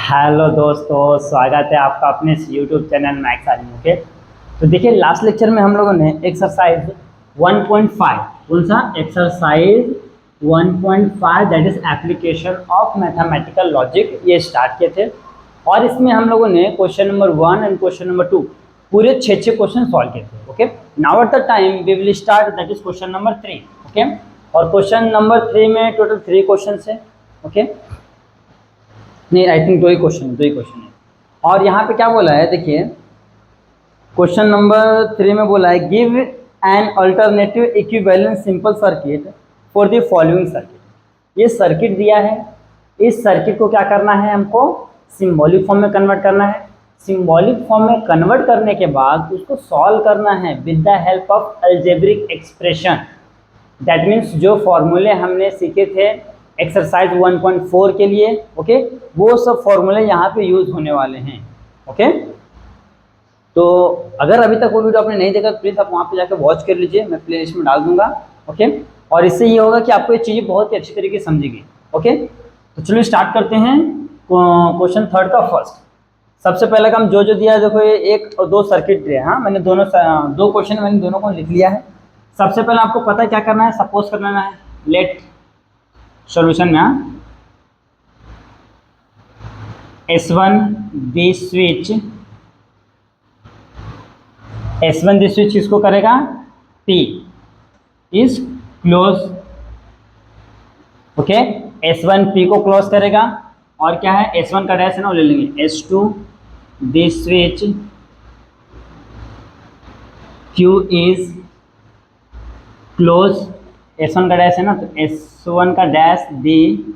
Hello दोस्तों, स्वागत है आपका अपने यूट्यूब चैनल मैथ्स आर्मी के। तो देखिए, लास्ट लेक्चर में हम लोगों ने एक्सरसाइज 1.5, कौन सा exercise 1.5 that is application of mathematical logic, ये स्टार्ट किए थे। और इसमें हम लोगों ने question number 1 and question number 2 पूरे 6 क्वेश्चन सॉल्व किए थे। Okay, now at the time we will start that is question number 3। Okay, और क्वेश्चन नंबर 3 में टोटल 3 क्वेश्चन है। ओके, नहीं, आई थिंक दो ही क्वेश्चन है। और यहाँ पे क्या बोला है, देखिए क्वेश्चन नंबर 3 में बोला है give an alternative equivalent simple circuit for the following circuit. ये सर्किट दिया है, इस सर्किट को क्या करना है, हमको सिंबॉलिक फॉर्म में कन्वर्ट करना है। सिंबॉलिक फॉर्म में कन्वर्ट करने के बाद उसको सॉल्व करना है with the help of algebraic expression. That means जो फॉर्मूले हमने सीखे थे एक्सरसाइज 1.4 के लिए, ओके, वो सब फॉर्मूले यहाँ पे यूज होने वाले हैं। ओके, तो अगर अभी तक वो वीडियो आपने नहीं देखा तो प्लीज़ आप वहाँ पे जाकर वॉच कर लीजिए, मैं प्ले लिस्ट में डाल दूंगा। ओके, और इससे ये होगा कि आपको ये चीज़ें बहुत ही अच्छी तरीके से समझेगी। ओके, तो चलिए स्टार्ट करते हैं क्वेश्चन 3 का फर्स्ट। सबसे पहले काम जो दिया, देखो ये 1 और 2 सर्किट दिए। हाँ, मैंने दो क्वेश्चन मैंने दोनों को लिख लिया है। सबसे पहले आपको पता है क्या करना है, सपोज करना है लेट सॉल्यूशन में S1 दी स्विच किसको करेगा, P is close. Okay, S1 P को क्लोज करेगा। और क्या है, S1 का डैश है ना, वो ले लेंगे। S2 the switch Q is close. S1 का डैश है ना, तो S1 का dash the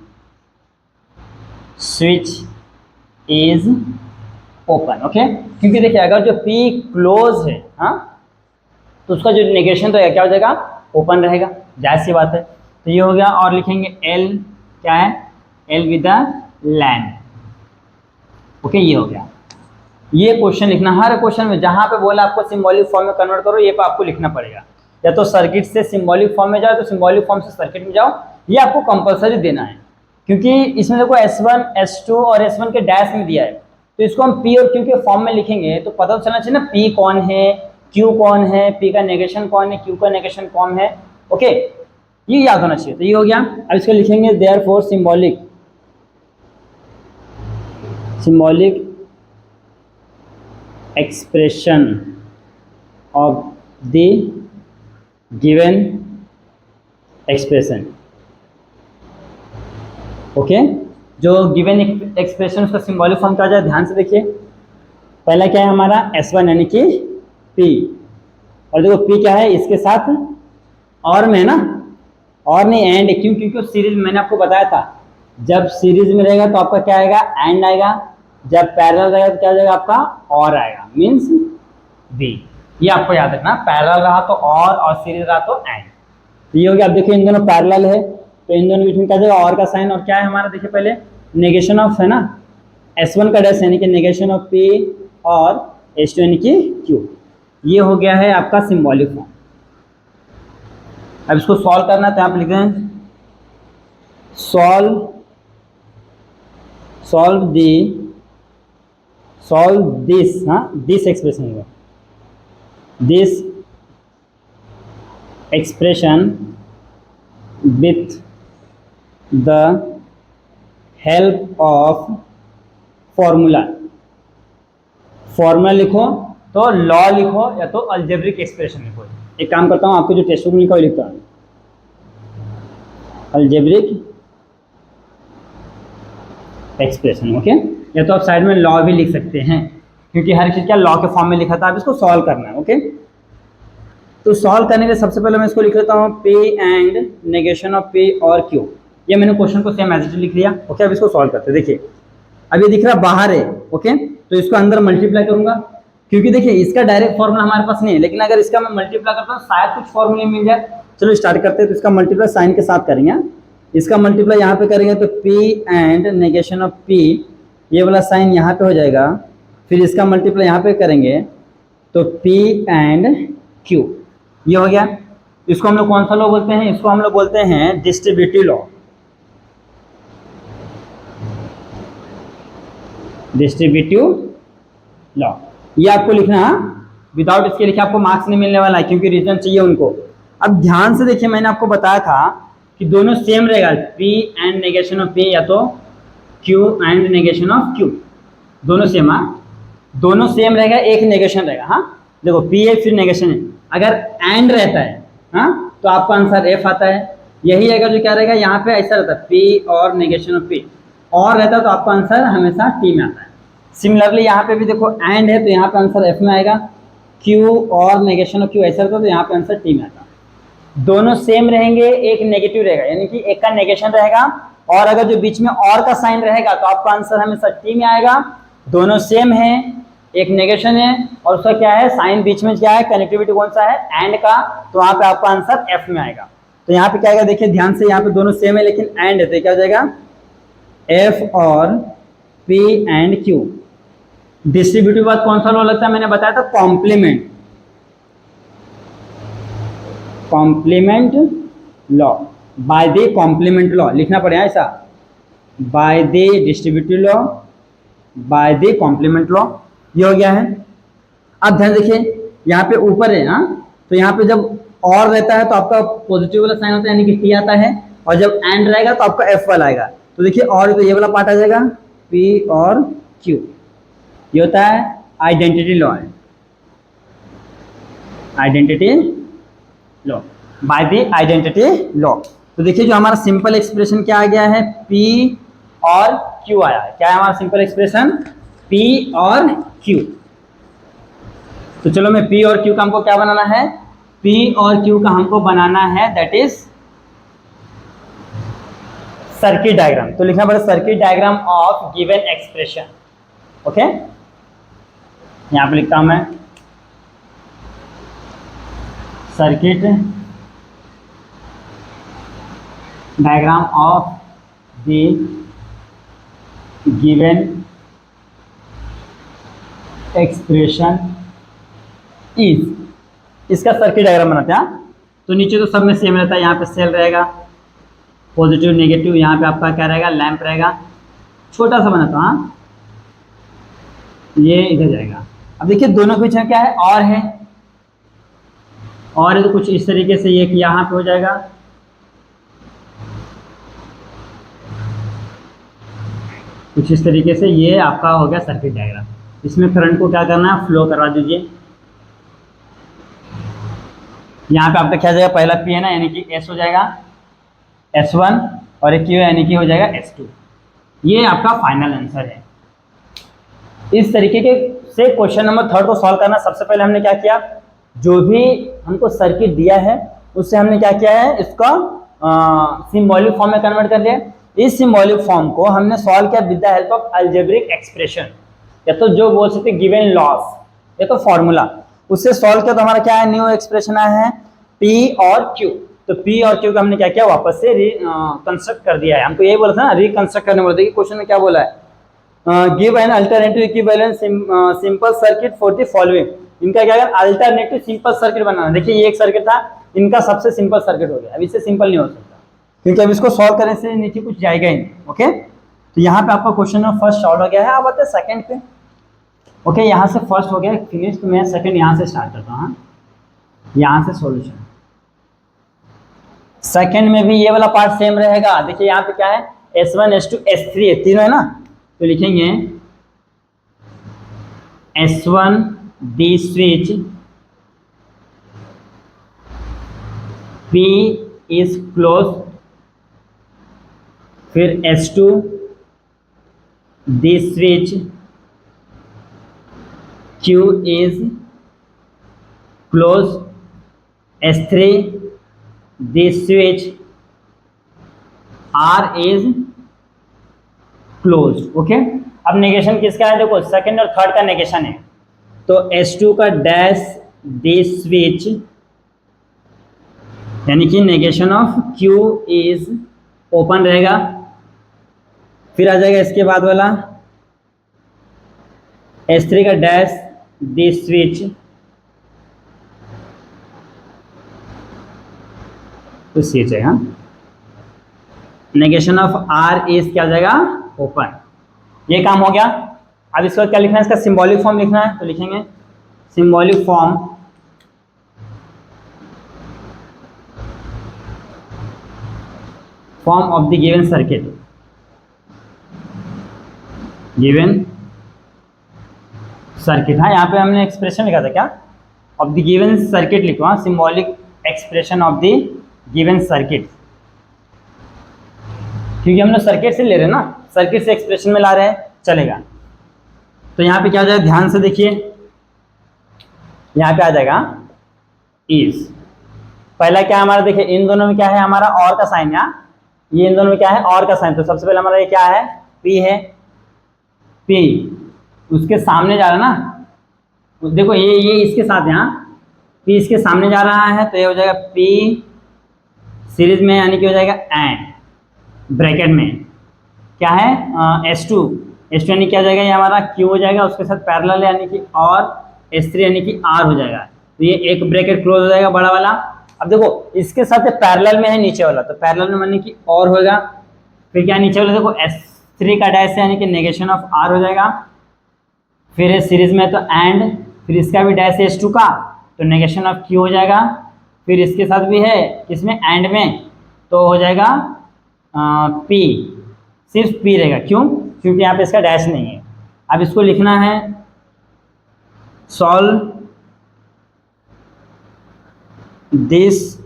switch is open. Okay, क्योंकि देखिए अगर जो P क्लोज है, हाँ, तो उसका जो नेगेशन रहेगा क्या हो जाएगा, ओपन रहेगा, जाहिर सी बात है। तो ये हो गया। और लिखेंगे L, क्या है, L with the land. Okay, ये हो गया। ये क्वेश्चन लिखना, हर क्वेश्चन में जहाँ पे बोला आपको सिंबॉलिक फॉर्म में कन्वर्ट करो, ये पे आपको लिखना पड़ेगा। या तो सर्किट से सिंबॉलिक फॉर्म में जाओ, तो सिंबॉलिक फॉर्म से सर्किट में जाओ, ये आपको कंपलसरी देना है। क्योंकि इसमें देखो S1, S2 और S1 के डैश में दिया है, तो इसको हम P और Q के फॉर्म में लिखेंगे तो पता तो चलना चाहिए ना P कौन है, Q कौन है, P का नेगेशन कौन है, Q का नेगेशन कौन है। ओके, ये याद होना चाहिए। तो ये हो गया। अब इसको लिखेंगे therefore symbolic expression of the given expression. Okay, जो गिवन एक्सप्रेशन उसका सिंबॉलिक फॉर्म क्या जाए, ध्यान से देखिए। पहला क्या है हमारा S1 यानी कि P, और देखो P क्या है, इसके साथ और में है ना, और नहीं एंड। क्यों, क्योंकि सीरीज मैंने आपको बताया था, जब सीरीज में रहेगा तो आपका क्या आएगा, एंड आएगा। जब पैरेलल रहेगा तो क्या जाएगा, आपका और आएगा, मीन्स V। ये आपको याद रखना, पैरेलल रहा तो और सीरीज रहा तो एंड। तो ये हो गया। अब देखिए इन दोनों पैरेलल है, तो इन दोनों बीच में क्या जाएगा, और का साइन। और क्या है हमारा, देखिए पहले नेगेशन ऑफ है ना, S1 का डैश यानी कि नेगेशन ऑफ P, और S2 यानी कि Q। ये हो गया है आपका सिंबॉलिक फॉर्म। अब इसको सॉल्व करना है, तो यहाँ पे लिख रहे हैं सॉल्व दिस, हाँ, दिस एक्सप्रेशन होगा, this expression with the help of formula लिखो, तो लॉ लिखो, या तो अलजेब्रिक एक्सप्रेशन लिखो। एक काम करता हूँ, आपको जो टेक्स्ट बुक में लिखा हुआ लिखता हूँ, अलजेब्रिक एक्सप्रेशन। ओके, या तो आप साइड में लॉ भी लिख सकते हैं, क्योंकि हर चीज़ क्या लॉ के फॉर्म में लिखा था। अब इसको सॉल्व करना है। ओके, तो सॉल्व करने के सबसे पहले मैं इसको लिख लेता हूँ P and negation of P और Q। ये मैंने क्वेश्चन को सेम एज इट लिख लिया। ओके, अब इसको सॉल्व करते हैं। देखिए अब ये दिख रहा बाहर है, ओके, तो इसको अंदर मल्टीप्लाई करूंगा, क्योंकि देखिए इसका डायरेक्ट फॉर्मूला हमारे पास नहीं है, लेकिन अगर इसका मैं मल्टीप्लाई करता हूँ शायद कुछ फॉर्मूले मिल जाए। चलो स्टार्ट करते हैं। तो इसका मल्टीप्लाई साइन के साथ करेंगे, इसका मल्टीप्लाई यहाँ पे करेंगे तो P and negation of P, ये वाला साइन यहाँ पे हो जाएगा। फिर इसका मल्टीप्लाई यहाँ पे करेंगे तो P एंड Q, ये हो गया। इसको हम लोग कौन सा लॉ बोलते हैं, इसको हम लोग बोलते हैं डिस्ट्रीब्यूटिव लॉ। Distributive law. ये आपको लिखना, विदाउट इसके लिखे आपको मार्क्स नहीं मिलने वाला है, क्योंकि रीजन चाहिए उनको। अब ध्यान से देखिए, मैंने आपको बताया था कि दोनों सेम रहेगा, P and negation of P या तो Q and negation of Q, दोनों सेम। हाँ, दोनों सेम रहेगा, एक नेगेशन रहेगा। हाँ देखो, P है फिर नेगेशन है। अगर एंड रहता है हाँ तो आपका आंसर F आता है। यही अगर जो क्या रहेगा यहाँ पे ऐसा रहता है P और नेगेशन ऑफ P और रहता है तो आपका आंसर हमेशा T में आता है। सिमिलरली यहाँ पे भी देखो एंड है तो यहाँ पे आंसर F में आएगा, Q और नेगेशन ऑफ Q ऐसा रहता है तो यहाँ पे आंसर T में आता है। दोनों सेम रहेंगे, एक नेगेटिव रहेगा, यानी कि एक का नेगेशन रहेगा और अगर जो बीच में और का साइन रहेगा तो आपका आंसर हमेशा T में आएगा। दोनों सेम है, एक नेगेशन है और उसका क्या है साइन बीच में, क्या है कनेक्टिविटी कौन सा है एंड का, तो वहां पे आपका आंसर F में आएगा। तो यहाँ पे क्या आएगा देखिए ध्यान से, यहाँ पे दोनों सेम है लेकिन एंड है तो क्या हो जाएगा F और P एंड Q। डिस्ट्रीब्यूटिव बाद कौन सा लॉ लगता है, मैंने बताया था complement, complement law, by the complement law लिखना पड़ेगा ऐसा, by the distributive law, by the complement law. ये हो गया है। अब ध्यान देखिए यहाँ पे ऊपर है हाँ, तो यहाँ पे जब और रहता है तो आपका पॉजिटिव वाला साइन होता है यानी कि T आता है, और जब एंड रहेगा तो आपका F वाला आएगा। तो देखिए और तो ये वाला पार्ट आ जाएगा P और Q। ये होता है आइडेंटिटी लॉ, है identity law, by the identity law. तो देखिए जो हमारा सिंपल एक्सप्रेशन क्या आ गया है, P और Q आया है। क्या है हमारा सिंपल एक्सप्रेशन, P और Q। तो चलो मैं P और Q का हमको क्या बनाना है, P और Q का हमको बनाना है दैट इज सर्किट डायग्राम। तो लिखना पड़ेगा circuit diagram of given expression. Okay, यहां पे लिखता हूं मैं circuit diagram of the given expression is, इसका सर्किट डायग्राम बनाते हैं। तो नीचे तो सब में सेम रहता है, यहाँ पे सेल रहेगा पॉजिटिव नेगेटिव, यहाँ पे आपका क्या रहेगा लैंप रहेगा, छोटा सा बनाता हूँ हाँ, ये इधर जाएगा। अब देखिए दोनों के बीच में क्या है और है, और है तो कुछ इस तरीके से ये कि यहाँ पे हो जाएगा, कुछ इस तरीके से ये आपका हो गया सर्किट डायग्राम। इसमें करंट को क्या करना है, फ्लो करवा दीजिए। यहाँ पे आपका क्या जाएगा, पहला P है ना यानी कि S हो जाएगा S1 और एक Q यानी कि हो जाएगा S2। ये आपका फाइनल आंसर है। इस तरीके के से क्वेश्चन नंबर 3 को सॉल्व करना, सबसे पहले हमने क्या किया, जो भी हमको सर्किट दिया है उससे हमने क्या किया है, इसका सिंबॉलिक फॉर्म में कन्वर्ट कर लिया। इस सिंबॉलिक फॉर्म को हमने सॉल्व किया with the help of algebraic expression, या तो जो बोल सकते गिवन लॉस या तो फॉर्मूला, उससे सॉल्व किया तो हमारा क्या है, न्यू एक्सप्रेशन आया है P और Q। तो P और Q का हमने क्या किया, वापस से कंस्ट्रक्ट कर दिया है। हमको यही बोला था ना, रिकंस्ट्रक्ट करने बोलते हैं। क्वेश्चन में क्या बोला है, give an alternative equivalent simple circuit for the following. इनका क्या है, अल्टरनेटिव सिंपल सर्किट बनाना। देखिए ये एक सर्किट था, इनका सबसे सिंपल सर्किट हो गया, अब इससे सिंपल नहीं हो सकता क्योंकि अब इसको सॉल्व करने से नीचे कुछ जाएगा ही नहीं। ओके, तो यहाँ पे आपका क्वेश्चन नंबर फर्स्ट सॉल्व हो गया है। अब आते हैं सेकंड पे। ओके, यहाँ से फर्स्ट हो गया फिनिश, तो मैं सेकंड यहाँ से स्टार्ट करता हूँ। यहाँ से सॉल्यूशन, सेकंड में भी ये वाला पार्ट सेम रहेगा। देखिए यहाँ पे क्या है, S1 S2 S3 है, तीनों है ना, तो लिखेंगे S1 D switch P is close, फिर S2 D switch Q is close, S3 this switch R is closed। Okay, अब नेगेशन किसका है, देखो सेकंड और थर्ड का नेगेशन है, तो S2 का डैश दिस स्विच यानी कि negation of Q is open रहेगा। फिर आ जाएगा इसके बाद वाला S3 का डैश दिस स्विच, तो स्विच है हाँ, नेगेशन ऑफ R इज क्या हो जाएगा, ओपन। ये काम हो गया। अब इसका क्या लिखना है, इसका सिंबॉलिक फॉर्म लिखना है, तो लिखेंगे symbolic form of the given circuit, given circuit. हाँ, यहाँ पे हमने एक्सप्रेशन लिखा था क्या, ऑफ द गिवन सर्किट लिखो, हाँ, symbolic expression of the given circuit, क्योंकि हम लोग सर्किट से ले रहे हैं ना, सर्किट से एक्सप्रेशन में ला रहे हैं, चलेगा। तो यहाँ पे क्या हो जाएगा, ध्यान से देखिए, यहाँ पे आ जाएगा इज। पहला क्या हमारा, देखिए इन दोनों में क्या है हमारा, और का साइन, यहाँ ये इन दोनों में क्या है, और का साइन। तो सबसे पहले हमारा ये क्या है, पी है, पी उसके सामने जा रहा है ना, देखो ये इसके साथ, यहाँ पी इसके सामने जा रहा है, तो ये हो जाएगा पी सीरीज में, यानी कि हो जाएगा एंड ब्रैकेट में क्या है S2 यानी क्या हो जाएगा, ये हमारा Q हो जाएगा, उसके साथ पैरेलल यानी कि और S3 यानी कि R हो जाएगा। तो ये एक ब्रैकेट क्लोज हो जाएगा बड़ा वाला। अब देखो इसके साथ पैरेलल में है नीचे वाला, तो पैरेलल में माने कि और होगा, फिर क्या नीचे वाला देखो S3 का डैश है यानी कि नेगेशन ऑफ R हो जाएगा, फिर सीरीज में तो एंड, फिर इसका भी डैश है S2 का, तो नेगेशन ऑफ Q हो जाएगा, फिर इसके साथ भी है किसमें, एंड में, तो हो जाएगा P, सिर्फ P रहेगा, क्यों, क्योंकि यहाँ पे इसका डैश नहीं है। अब इसको लिखना है solve this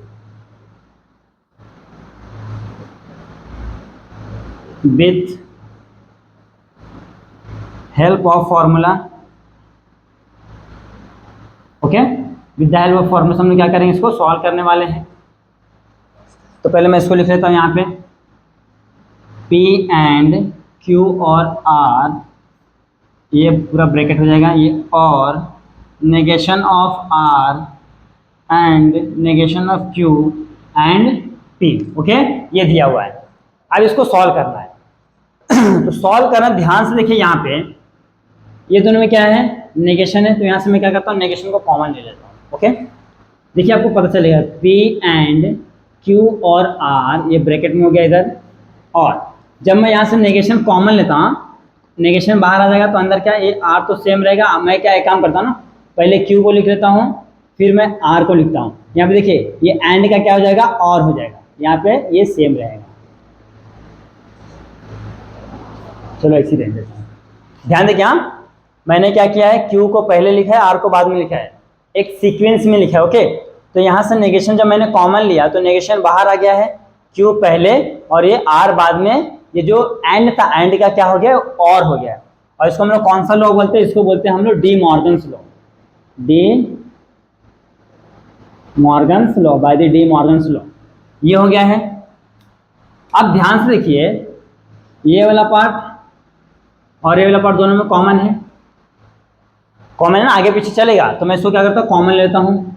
with help of formula, okay, with the help of formula हम लोग क्या करेंगे, इसको सॉल्व करने वाले हैं। तो पहले मैं इसको लिख लेता हूँ यहाँ पे, P एंड Q और R, ये पूरा ब्रैकेट हो जाएगा, ये और negation of R and negation of Q and P, okay, ये दिया हुआ है। अब इसको सॉल्व करना है। तो सॉल्व करना, ध्यान से देखिए, यहाँ पे ये दोनों में क्या है, नेगेशन है, तो यहाँ से मैं क्या करता हूँ, नेगेशन को कॉमन ले लेता हूँ, ओके। देखिए आपको पता चलेगा P एंड Q और R, ये ब्रैकेट में हो गया इधर, और जब मैं यहाँ से नेगेशन कॉमन लेता हूँ, नेगेशन बाहर आ जाएगा, तो अंदर क्या, ये R तो सेम रहेगा। मैं क्या एक काम करता हूँ ना, पहले Q को लिख लेता हूँ, फिर मैं R को लिखता हूँ। यहाँ पे देखिए ये एंड का क्या हो जाएगा, और हो जाएगा, यहाँ पे ये सेम रहेगा। चलो ऐसे देख लेते हैं, ध्यान दें, क्या मैंने क्या किया है, Q को पहले लिखा है, R को बाद में लिखा है, एक सीक्वेंस में लिखा है, ओके। तो यहाँ से नेगेशन जब मैंने कॉमन लिया, तो नेगेशन बाहर आ गया है, Q पहले और ये R बाद में, ये जो एंड था, एंड का क्या हो गया, और हो गया। और इसको हम लोग कौन सा लॉ बोलते हैं, इसको बोलते हैं हम लोग D Morgan's law, D Morgan's law, by the D Morgan's law, ये हो गया है। अब ध्यान से देखिए, ये वाला पार्ट और ये वाला पार्ट दोनों में कॉमन है, कॉमन है ना, आगे पीछे चलेगा। तो मैं इसको क्या करता हूँ, कॉमन लेता हूँ,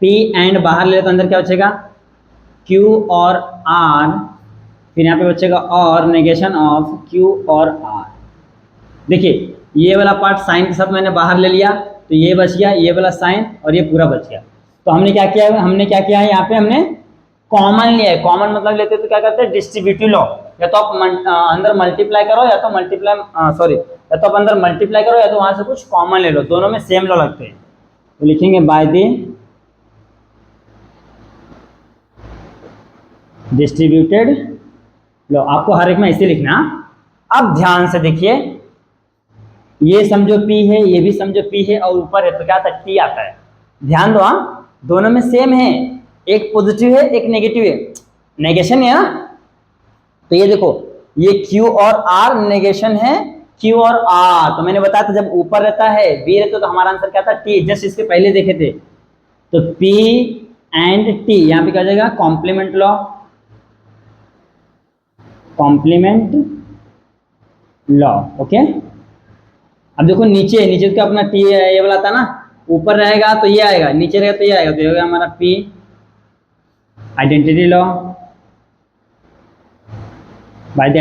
P एंड बाहर ले लेता हूँ, अंदर क्या बचेगा, Q और R, फिर यहाँ पे बचेगा और नेगेशन ऑफ Q और R। देखिए ये वाला पार्ट साइन के साथ मैंने बाहर ले लिया, तो ये बच गया, ये वाला साइन और ये पूरा बच गया। तो हमने क्या किया है, यहाँ पे हमने कॉमन लिया है। कॉमन मतलब लेते हैं तो क्या करते हैं, डिस्ट्रीब्यूटिव लॉ, या तो आप अंदर मल्टीप्लाई करो, या तो या तो आप अंदर मल्टीप्लाई करो, या तो वहां से कुछ कॉमन ले लो, दोनों में सेम लॉ लगते हैं। तो लिखेंगे बाय द डिस्ट्रीब्यूटेड लॉ, आपको हर एक में ऐसे लिखना। अब ध्यान से देखिए, ये समझो P है, ये भी समझो P है, और ऊपर है तो क्या आता है, T आता है। ध्यान दो, हाँ दोनों में सेम है, एक पॉजिटिव है एक नेगेटिव है, नेगेशन है ना। तो ये देखो, ये Q और R नेगेशन है, Q और R। तो मैंने बताया था जब ऊपर रहता है B रहता तो हमारा आंसर क्या था, T, जस्ट इसके पहले देखे थे। तो P एंड T, यहाँ पे क्या हो जाएगा, complement law, complement law, okay. अब देखो नीचे तो अपना T ये वाला था ना, ऊपर रहेगा तो ये आएगा, नीचे रहेगा तो ये आएगा, तो ये होगा हमारा P identity law, by the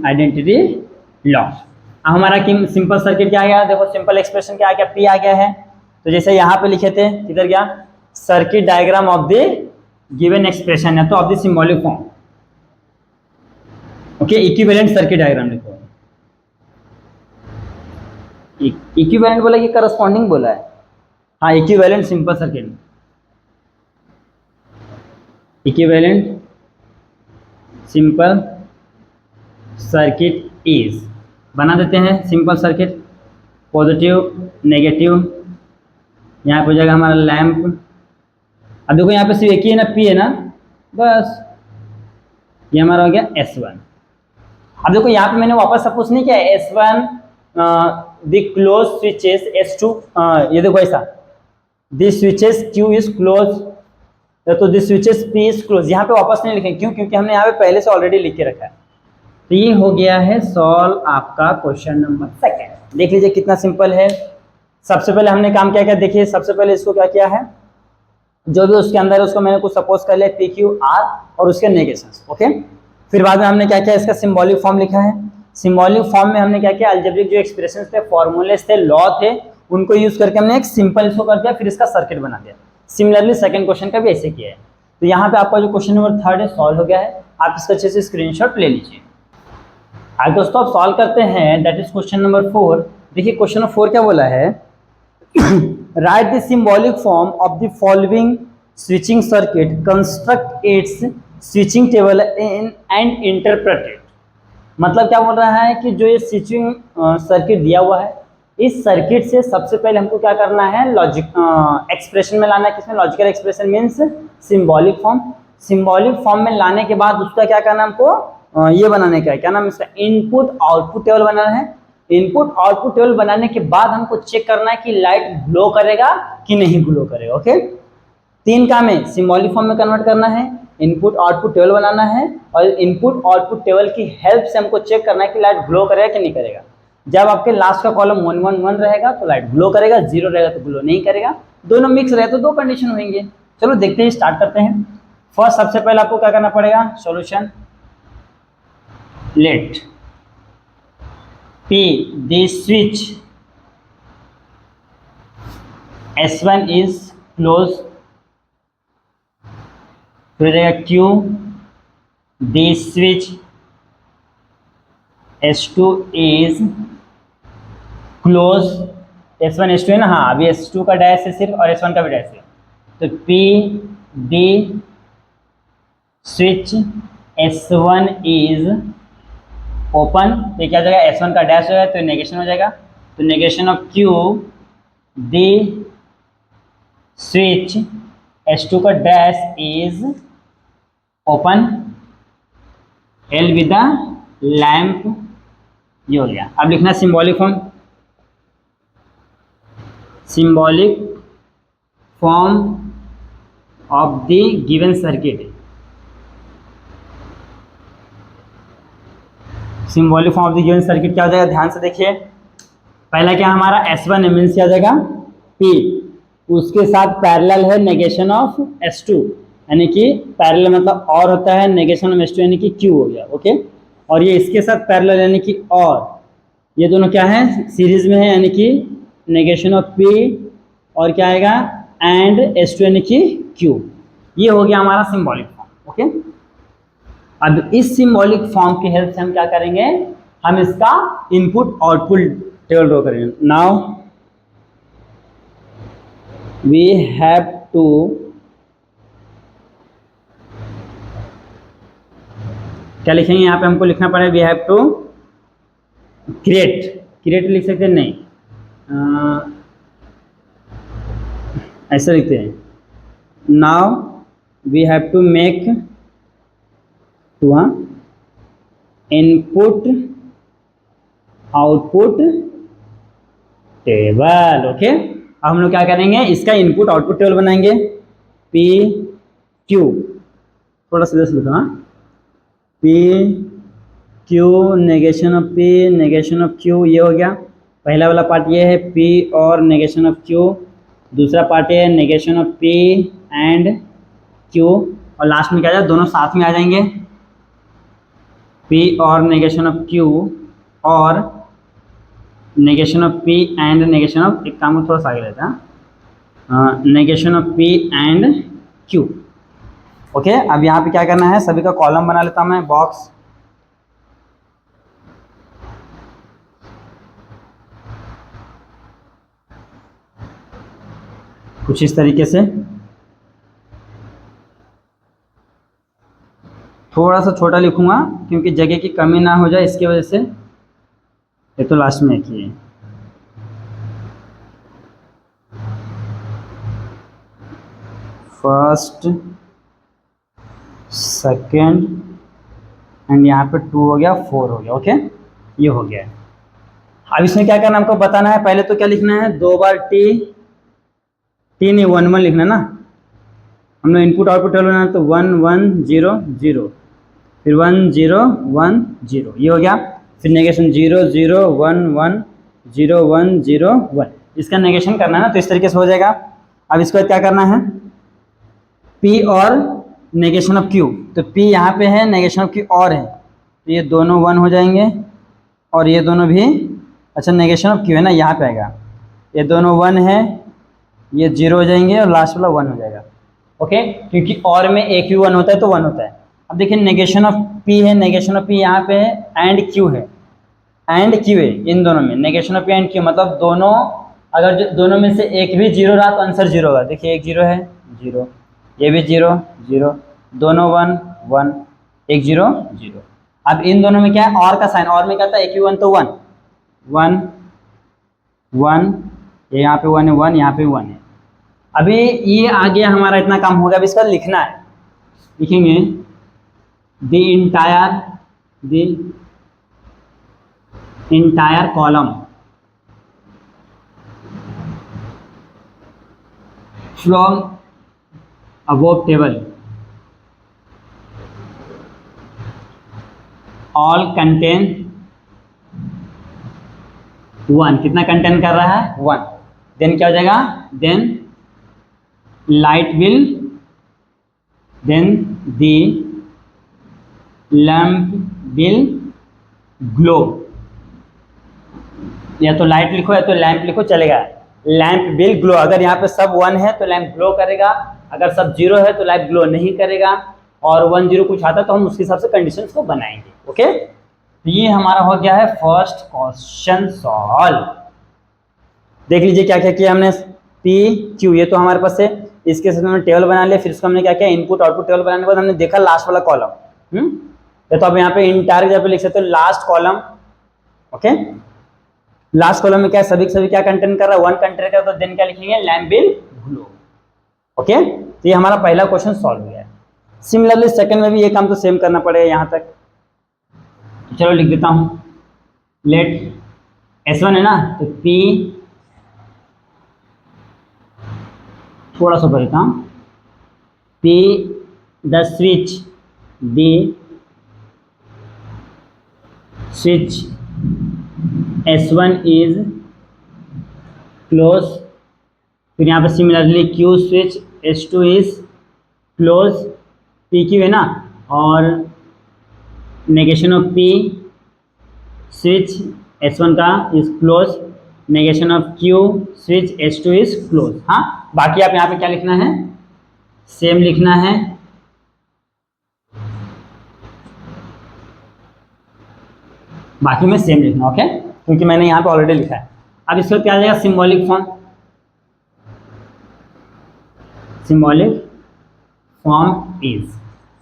identity law. अब हमारा सिंपल सर्किट क्या आ गया, देखो सिंपल एक्सप्रेशन क्या आ गया, P आ गया है। तो जैसे यहाँ पे लिखे थे, किधर गया, circuit diagram of the given expression है, तो of the symbolic form, okay, equivalent circuit diagram लिखो। इक्विवेलेंट बोला कि करस्पॉन्डिंग बोला है? हाँ, equivalent simple circuit, equivalent simple circuit is, बना देते हैं सिंपल सर्किट, पॉजिटिव नेगेटिव, यहाँ पे हो जाएगा हमारा लैंप। अब देखो यहाँ पे सिर्फ एक ही है ना, पी है ना, बस ये हमारा हो गया S1। अब देखो यहाँ पे मैंने वापस सपोज नहीं किया S1 the close switches S2, ये देखो ऐसा, this switches Q is close, तो this switches P is close, यहाँ पे वापस नहीं लिखेंगे, क्यों? क्योंकि हमने यहाँ पे पहले से ऑलरेडी लिख के रखा है। तो ये हो गया है सॉल्व आपका क्वेश्चन नंबर 2। देख लीजिए कितना सिंपल है। सबसे पहले हमने काम क्या किया, देखिए सबसे पहले इसको क्या किया है, जो भी उसके अंदर है उसको मैंने कुछ सपोज कर लिया PQR और उसके नेगेशंस, ओके। फिर बाद में हमने क्या किया, इसका सिंबॉलिक फॉर्म लिखा है। सिंबॉलिक फॉर्म में हमने क्या किया, अलजेब्रिक जो एक्सप्रेशंस थे, फॉर्मूलेस थे, लॉ थे, उनको यूज करके हमने एक सिंपल इसको कर दिया, फिर इसका सर्किट बना दिया। सिमिलरली सेकंड क्वेश्चन का भी ऐसे किया है। तो यहाँ पे आपका जो क्वेश्चन नंबर 3 है सॉल्व हो गया है। आप इसका अच्छे से स्क्रीनशॉट ले लीजिए। आज दोस्तों आप सॉल्व करते हैं, दैट इज क्वेश्चन नंबर 4। देखिए क्वेश्चन नंबर 4 क्या बोला है, right the symbolic form of the following switching circuit, construct it's switching table and interpret it. मतलब क्या बोल रहा है कि जो ये स्विचिंग सर्किट दिया हुआ है, इस सर्किट से सबसे पहले हमको क्या करना है, लॉजिक एक्सप्रेशन में लाना है। किसमें? Logical expression means symbolic form. Symbolic form में लाने के बाद उसका क्या करना है हमको, ये बनाने का है, क्या नाम है इसका, इनपुट आउटपुट टेबल बनाना है। इनपुट आउटपुट टेबल बनाने के बाद हमको चेक करना है कि लाइट ग्लो करेगा कि नहीं ग्लो करेगा, ओके। 3 काम है, सिंबॉलिक फॉर्म में कन्वर्ट करना है, इनपुट आउटपुट टेबल बनाना है, और इनपुट आउटपुट टेबल की हेल्प से हमको चेक करना है कि लाइट ग्लो करेगा कि नहीं करेगा। जब आपके लास्ट का कॉलम 1 1 1 रहेगा तो लाइट ग्लो करेगा, 0 रहेगा तो ग्लो नहीं करेगा। दोनों मिक्स रहे तो 2 कंडीशन होंगे। चलो देखते हैं, स्टार्ट करते हैं। फर्स्ट सबसे पहले आपको क्या करना पड़ेगा, solution, let P the switch S1 is closed, फिर रहेगा Q the switch S2 is closed, S1 S2 है ना, हाँ अभी S2 का डैश है सिर्फ और S1 का भी डैश है, तो P the switch S1 is open, ये क्या हो जाएगा, S1 का डैश हो जाएगा तो नेगेशन हो जाएगा, तो negation of Q the switch S2 का dash is open, L with the lamp, ये हो गया। अब लिखना symbolic form, symbolic form of the given circuit, symbolic form of the given circuit क्या हो जाएगा, ध्यान से देखिए। पहला क्या हमारा S1 है, मीन्स क्या हो जाएगा P, उसके साथ पैरेलल है नेगेशन ऑफ S2, यानी कि पैरेलल मतलब और होता है, नेगेशन ऑफ S2 यानी कि Q हो गया, ओके। और ये इसके साथ पैरेलल यानी कि और, ये दोनों क्या है, सीरीज में है, यानी कि नेगेशन ऑफ P और क्या आएगा एंड S2 यानी कि Q। ये हो गया हमारा सिंबॉलिक फॉर्म, ओके। अब इस सिंबॉलिक फॉर्म की हेल्प से हम क्या करेंगे, हम इसका इनपुट आउटपुट टेबल ड्रॉ करेंगे। नाउ वी हैव टू क्या लिखेंगे, यहाँ पे हमको लिखना पड़ेगा वी हैव टू क्रिएट लिख सकते हैं, नहीं ऐसा लिखते हैं। Now we have to make two input output table, okay. अब हम लोग क्या करेंगे, इसका इनपुट आउटपुट टेबल बनाएंगे, P Q, थोड़ा सा लिखो, हाँ, P Q negation of P negation of Q, ये हो गया। पहला वाला पार्ट ये है P और नेगेशन ऑफ Q, दूसरा पार्ट ये है negation of P and Q, और लास्ट में क्या जाए, दोनों साथ में आ जाएंगे, P और नेगेशन ऑफ Q और negation of P and negation of, एक काम को थोड़ा सा आगे लेता है, negation of P and Q, okay. अब यहाँ पे क्या करना है, सभी का कॉलम बना लेता हूँ मैं, बॉक्स, कुछ इस तरीके से। थोड़ा सा छोटा लिखूंगा क्योंकि जगह की कमी ना हो जाए, इसकी वजह से। ये तो लास्ट में एक ही है। फर्स्ट, सेकेंड एंड यहाँ पे 2 हो गया, 4 हो गया। ओके, ये हो गया है। अब इसमें क्या करना हमको बताना है। पहले तो क्या लिखना है, 2 बार टी नहीं 1 1 लिखना ना। हम लोग इनपुट आउटपुट टेबल बनाना, तो 1 1 0 0, फिर 1 0 1 0, ये हो गया। फिर नेगेशन 0 0 1 1 0 1 0 1, इसका नेगेशन करना है ना, तो इस तरीके से हो जाएगा। अब इसके बाद क्या करना है, P और नेगेशन ऑफ Q, तो P यहाँ पे है, नेगेशन ऑफ Q और है, तो ये दोनों 1 हो जाएंगे और ये दोनों भी, अच्छा नेगेशन ऑफ Q है ना, यहाँ पे आएगा, ये दोनों 1 है, ये 0 हो जाएंगे और लास्ट वाला 1 हो जाएगा। ओके, क्योंकि और में एक भी 1 होता है तो 1 होता है। अब देखिए नेगेशन ऑफ P है, नेगेशन ऑफ P यहाँ पे है, एंड Q है, एंड Q है, इन दोनों में negation of P and Q, मतलब दोनों, अगर दोनों में से एक भी 0 रहा तो आंसर 0 होगा। देखिए एक 0 है, 0, ये भी 0 0, दोनों 1 1, एक 0 0। अब इन दोनों में क्या है, और का साइन, और में क्या था, एक भी 1 तो 1 1 1, ये यहाँ पे 1 है, 1 यहाँ पे 1 है। अभी ये आ गया, हमारा इतना काम हो गया। अब इसका लिखना है, लिखेंगे the entire column from above table all contain 1, कितना कंटेन कर रहा है, 1। देन क्या हो जाएगा, then light will, then the lamp will glow, या तो लाइट लिखो या तो लैंप लिखो, चलेगा। लैंप विल ग्लो, अगर यहाँ पे सब 1 है तो लैंप ग्लो करेगा, अगर सब 0 है तो लैंप ग्लो नहीं करेगा, और 1 0 कुछ आता है तो हम उसके हिसाब से कंडीशंस को बनाएंगे। ओके, तो ये हमारा हो गया है फर्स्ट क्वेश्चन सॉल्व। देख लीजिए क्या क्या किया हमने, P Q, ये तो हमारे पास है, इसके साथ हमने टेबल बना लिया। फिर उसको हमने क्या किया, इनपुट आउटपुट टेबल बनाने के बाद हमने देखा लास्ट वाला कॉलम, तो अब यहाँ पे इंटायर जब लिख सकते हो last column. Okay, last column में क्या है, सभी क्या कंटेंट कर रहा है, 1 कंटेंट कर रहा है, तो देन क्या लिखेंगे, लैम्प विल ग्लो। ओके, तो ये हमारा पहला क्वेश्चन सॉल्व हो गया है। सिमिलरली सेकंड में भी ये काम तो सेम करना पड़ेगा यहाँ तक, तो चलो लिख देता हूँ। लेट S1 है ना, तो P, थोड़ा सा भरता हूँ, P the switch S1 is close, फिर यहाँ पे similarly Q switch S2 is close, PQ है ना, और negation of P switch S1 का is close, negation of Q switch S2 is close. हाँ, बाकी आप यहाँ पे क्या लिखना है, सेम लिखना है। बाकी में सेम लिखना, ओके, क्योंकि मैंने यहाँ पे ऑलरेडी लिखा है। अब इसको क्या आ जाएगा, symbolic form. Symbolic form is,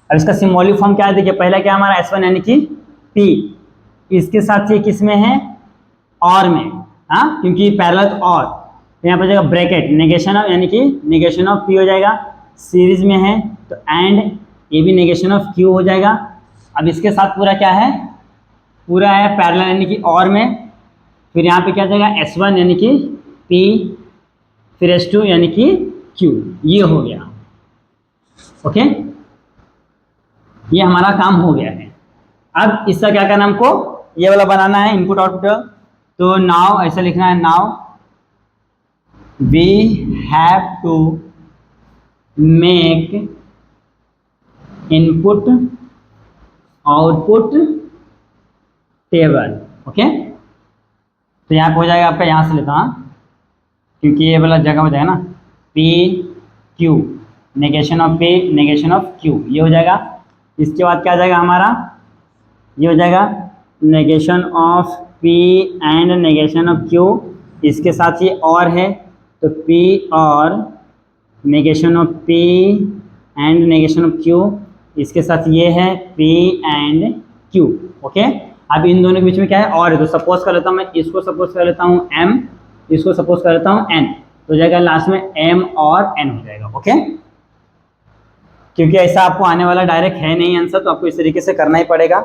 अब इसका सिंबॉलिक फॉर्म क्या है, देखिए पहला क्या हमारा S1 यानी कि P, इसके साथ ये किस में है, और में, हाँ, क्योंकि पैरेलल और, तो यहाँ पर जाएगा ब्रैकेट, नेगेशन ऑफ, यानी कि नेगेशन ऑफ P हो जाएगा, सीरीज में है तो एंड, ये भी नेगेशन ऑफ Q हो जाएगा। अब इसके साथ पूरा क्या है, पूरा है पैरेलल यानी कि और में, फिर यहाँ पे क्या जाएगा, S1 यानी कि P, फिर S2 यानी कि Q, ये हो गया। ओके, ये हमारा काम हो गया है। अब इसका क्या करना, हमको ये वाला बनाना है इनपुट आउटपुट, तो नाउ ऐसा लिखना है, now we have to make input output table. Okay, तो यहाँ पे हो जाएगा आपका, यहाँ से लेता हूँ क्योंकि ये वाला जगह हो जाएगा ना, P Q, negation of P negation of Q, ये हो जाएगा। इसके बाद क्या आ जाएगा हमारा, ये हो जाएगा negation of P and negation of Q, इसके साथ ये और है तो P और negation of P and negation of Q, इसके साथ ये है P एंड Q। ओके, अब इन दोनों के बीच में क्या है और है, तो सपोज कर लेता हूँ मैं, इसको सपोज कर लेता हूँ M, इसको सपोज कर लेता हूँ N, तो जाएगा लास्ट में M और N हो जाएगा। ओके, क्योंकि ऐसा आपको आने वाला डायरेक्ट है नहीं आंसर, तो आपको इस तरीके से करना ही पड़ेगा,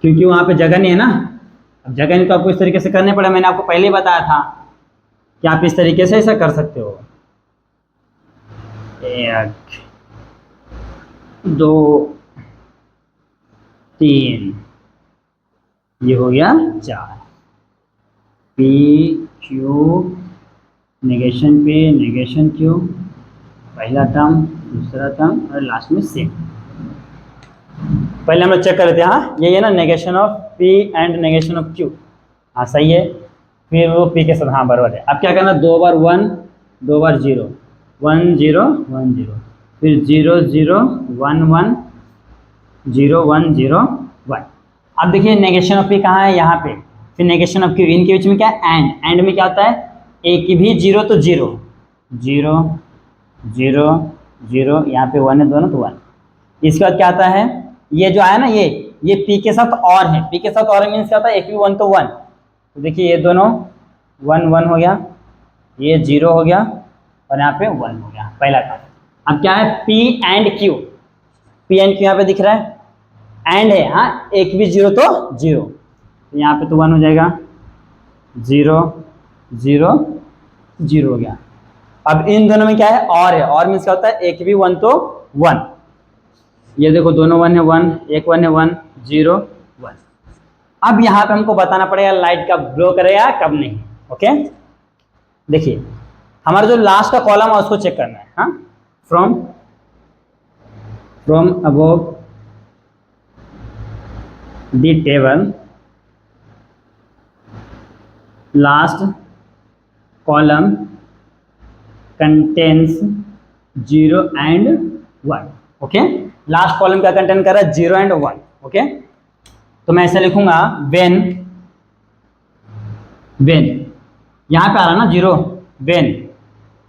क्योंकि वहां पे जगह नहीं है ना। अब जगह नहीं तो आपको इस तरीके से करने पड़े, मैंने आपको पहले ही बताया था कि आप इस तरीके से ऐसा कर सकते हो। 1 2 3, ये हो गया 4, P Q negation P negation Q, पहला टर्म, दूसरा टर्म और लास्ट में सेम। पहले हम लोग चेक कर लेते हैं। हाँ, ये है ना negation of P and negation of Q, हाँ सही है। फिर वो P के साथ, हाँ बराबर है। अब क्या करना, 2 बार 1 2 बार 0, 1 0 1 0, फिर 0 0 1 1 0 1 0 1। अब देखिए नेगेशन ऑफ P कहाँ है, यहाँ पे, फिर नेगेशन ऑफ Q, इनके बीच में क्या है एंड में क्या होता है, एक भी 0 तो 0 0 0 0, यहाँ पे 1 है दोनों तो 1। इसके बाद क्या आता है, ये जो आया ना ये P के साथ और है, P के साथ और मीन्स क्या होता है, एक भी 1 तो 1, तो देखिए ये दोनों 1 1 हो गया, ये 0 हो गया और यहाँ पे 1 हो गया, पहला काम। अब क्या है P and Q, P and Q यहाँ पे दिख रहा है, एंड है, हाँ एक भी 0 तो 0, यहाँ पे तो 1 हो जाएगा, 0 0 0 हो गया। अब इन दोनों में क्या है और मीन्स क्या होता है, एक भी 1 तो 1, ये देखो दोनों 1 है 1, एक 1 है 1 0 1। अब यहाँ पे हमको बताना पड़ेगा लाइट कब ग्लो करेगा कब नहीं। ओके, देखिए हमारा जो लास्ट का कॉलम है उसको चेक करना है। हाँ, from above the table last column contains 0 and 1। Okay, last column क्या कंटेन कर रहा है, 0 एंड 1। ओके, तो मैं ऐसे लिखूंगा व्हेन यहां पे आ रहा ना 0, when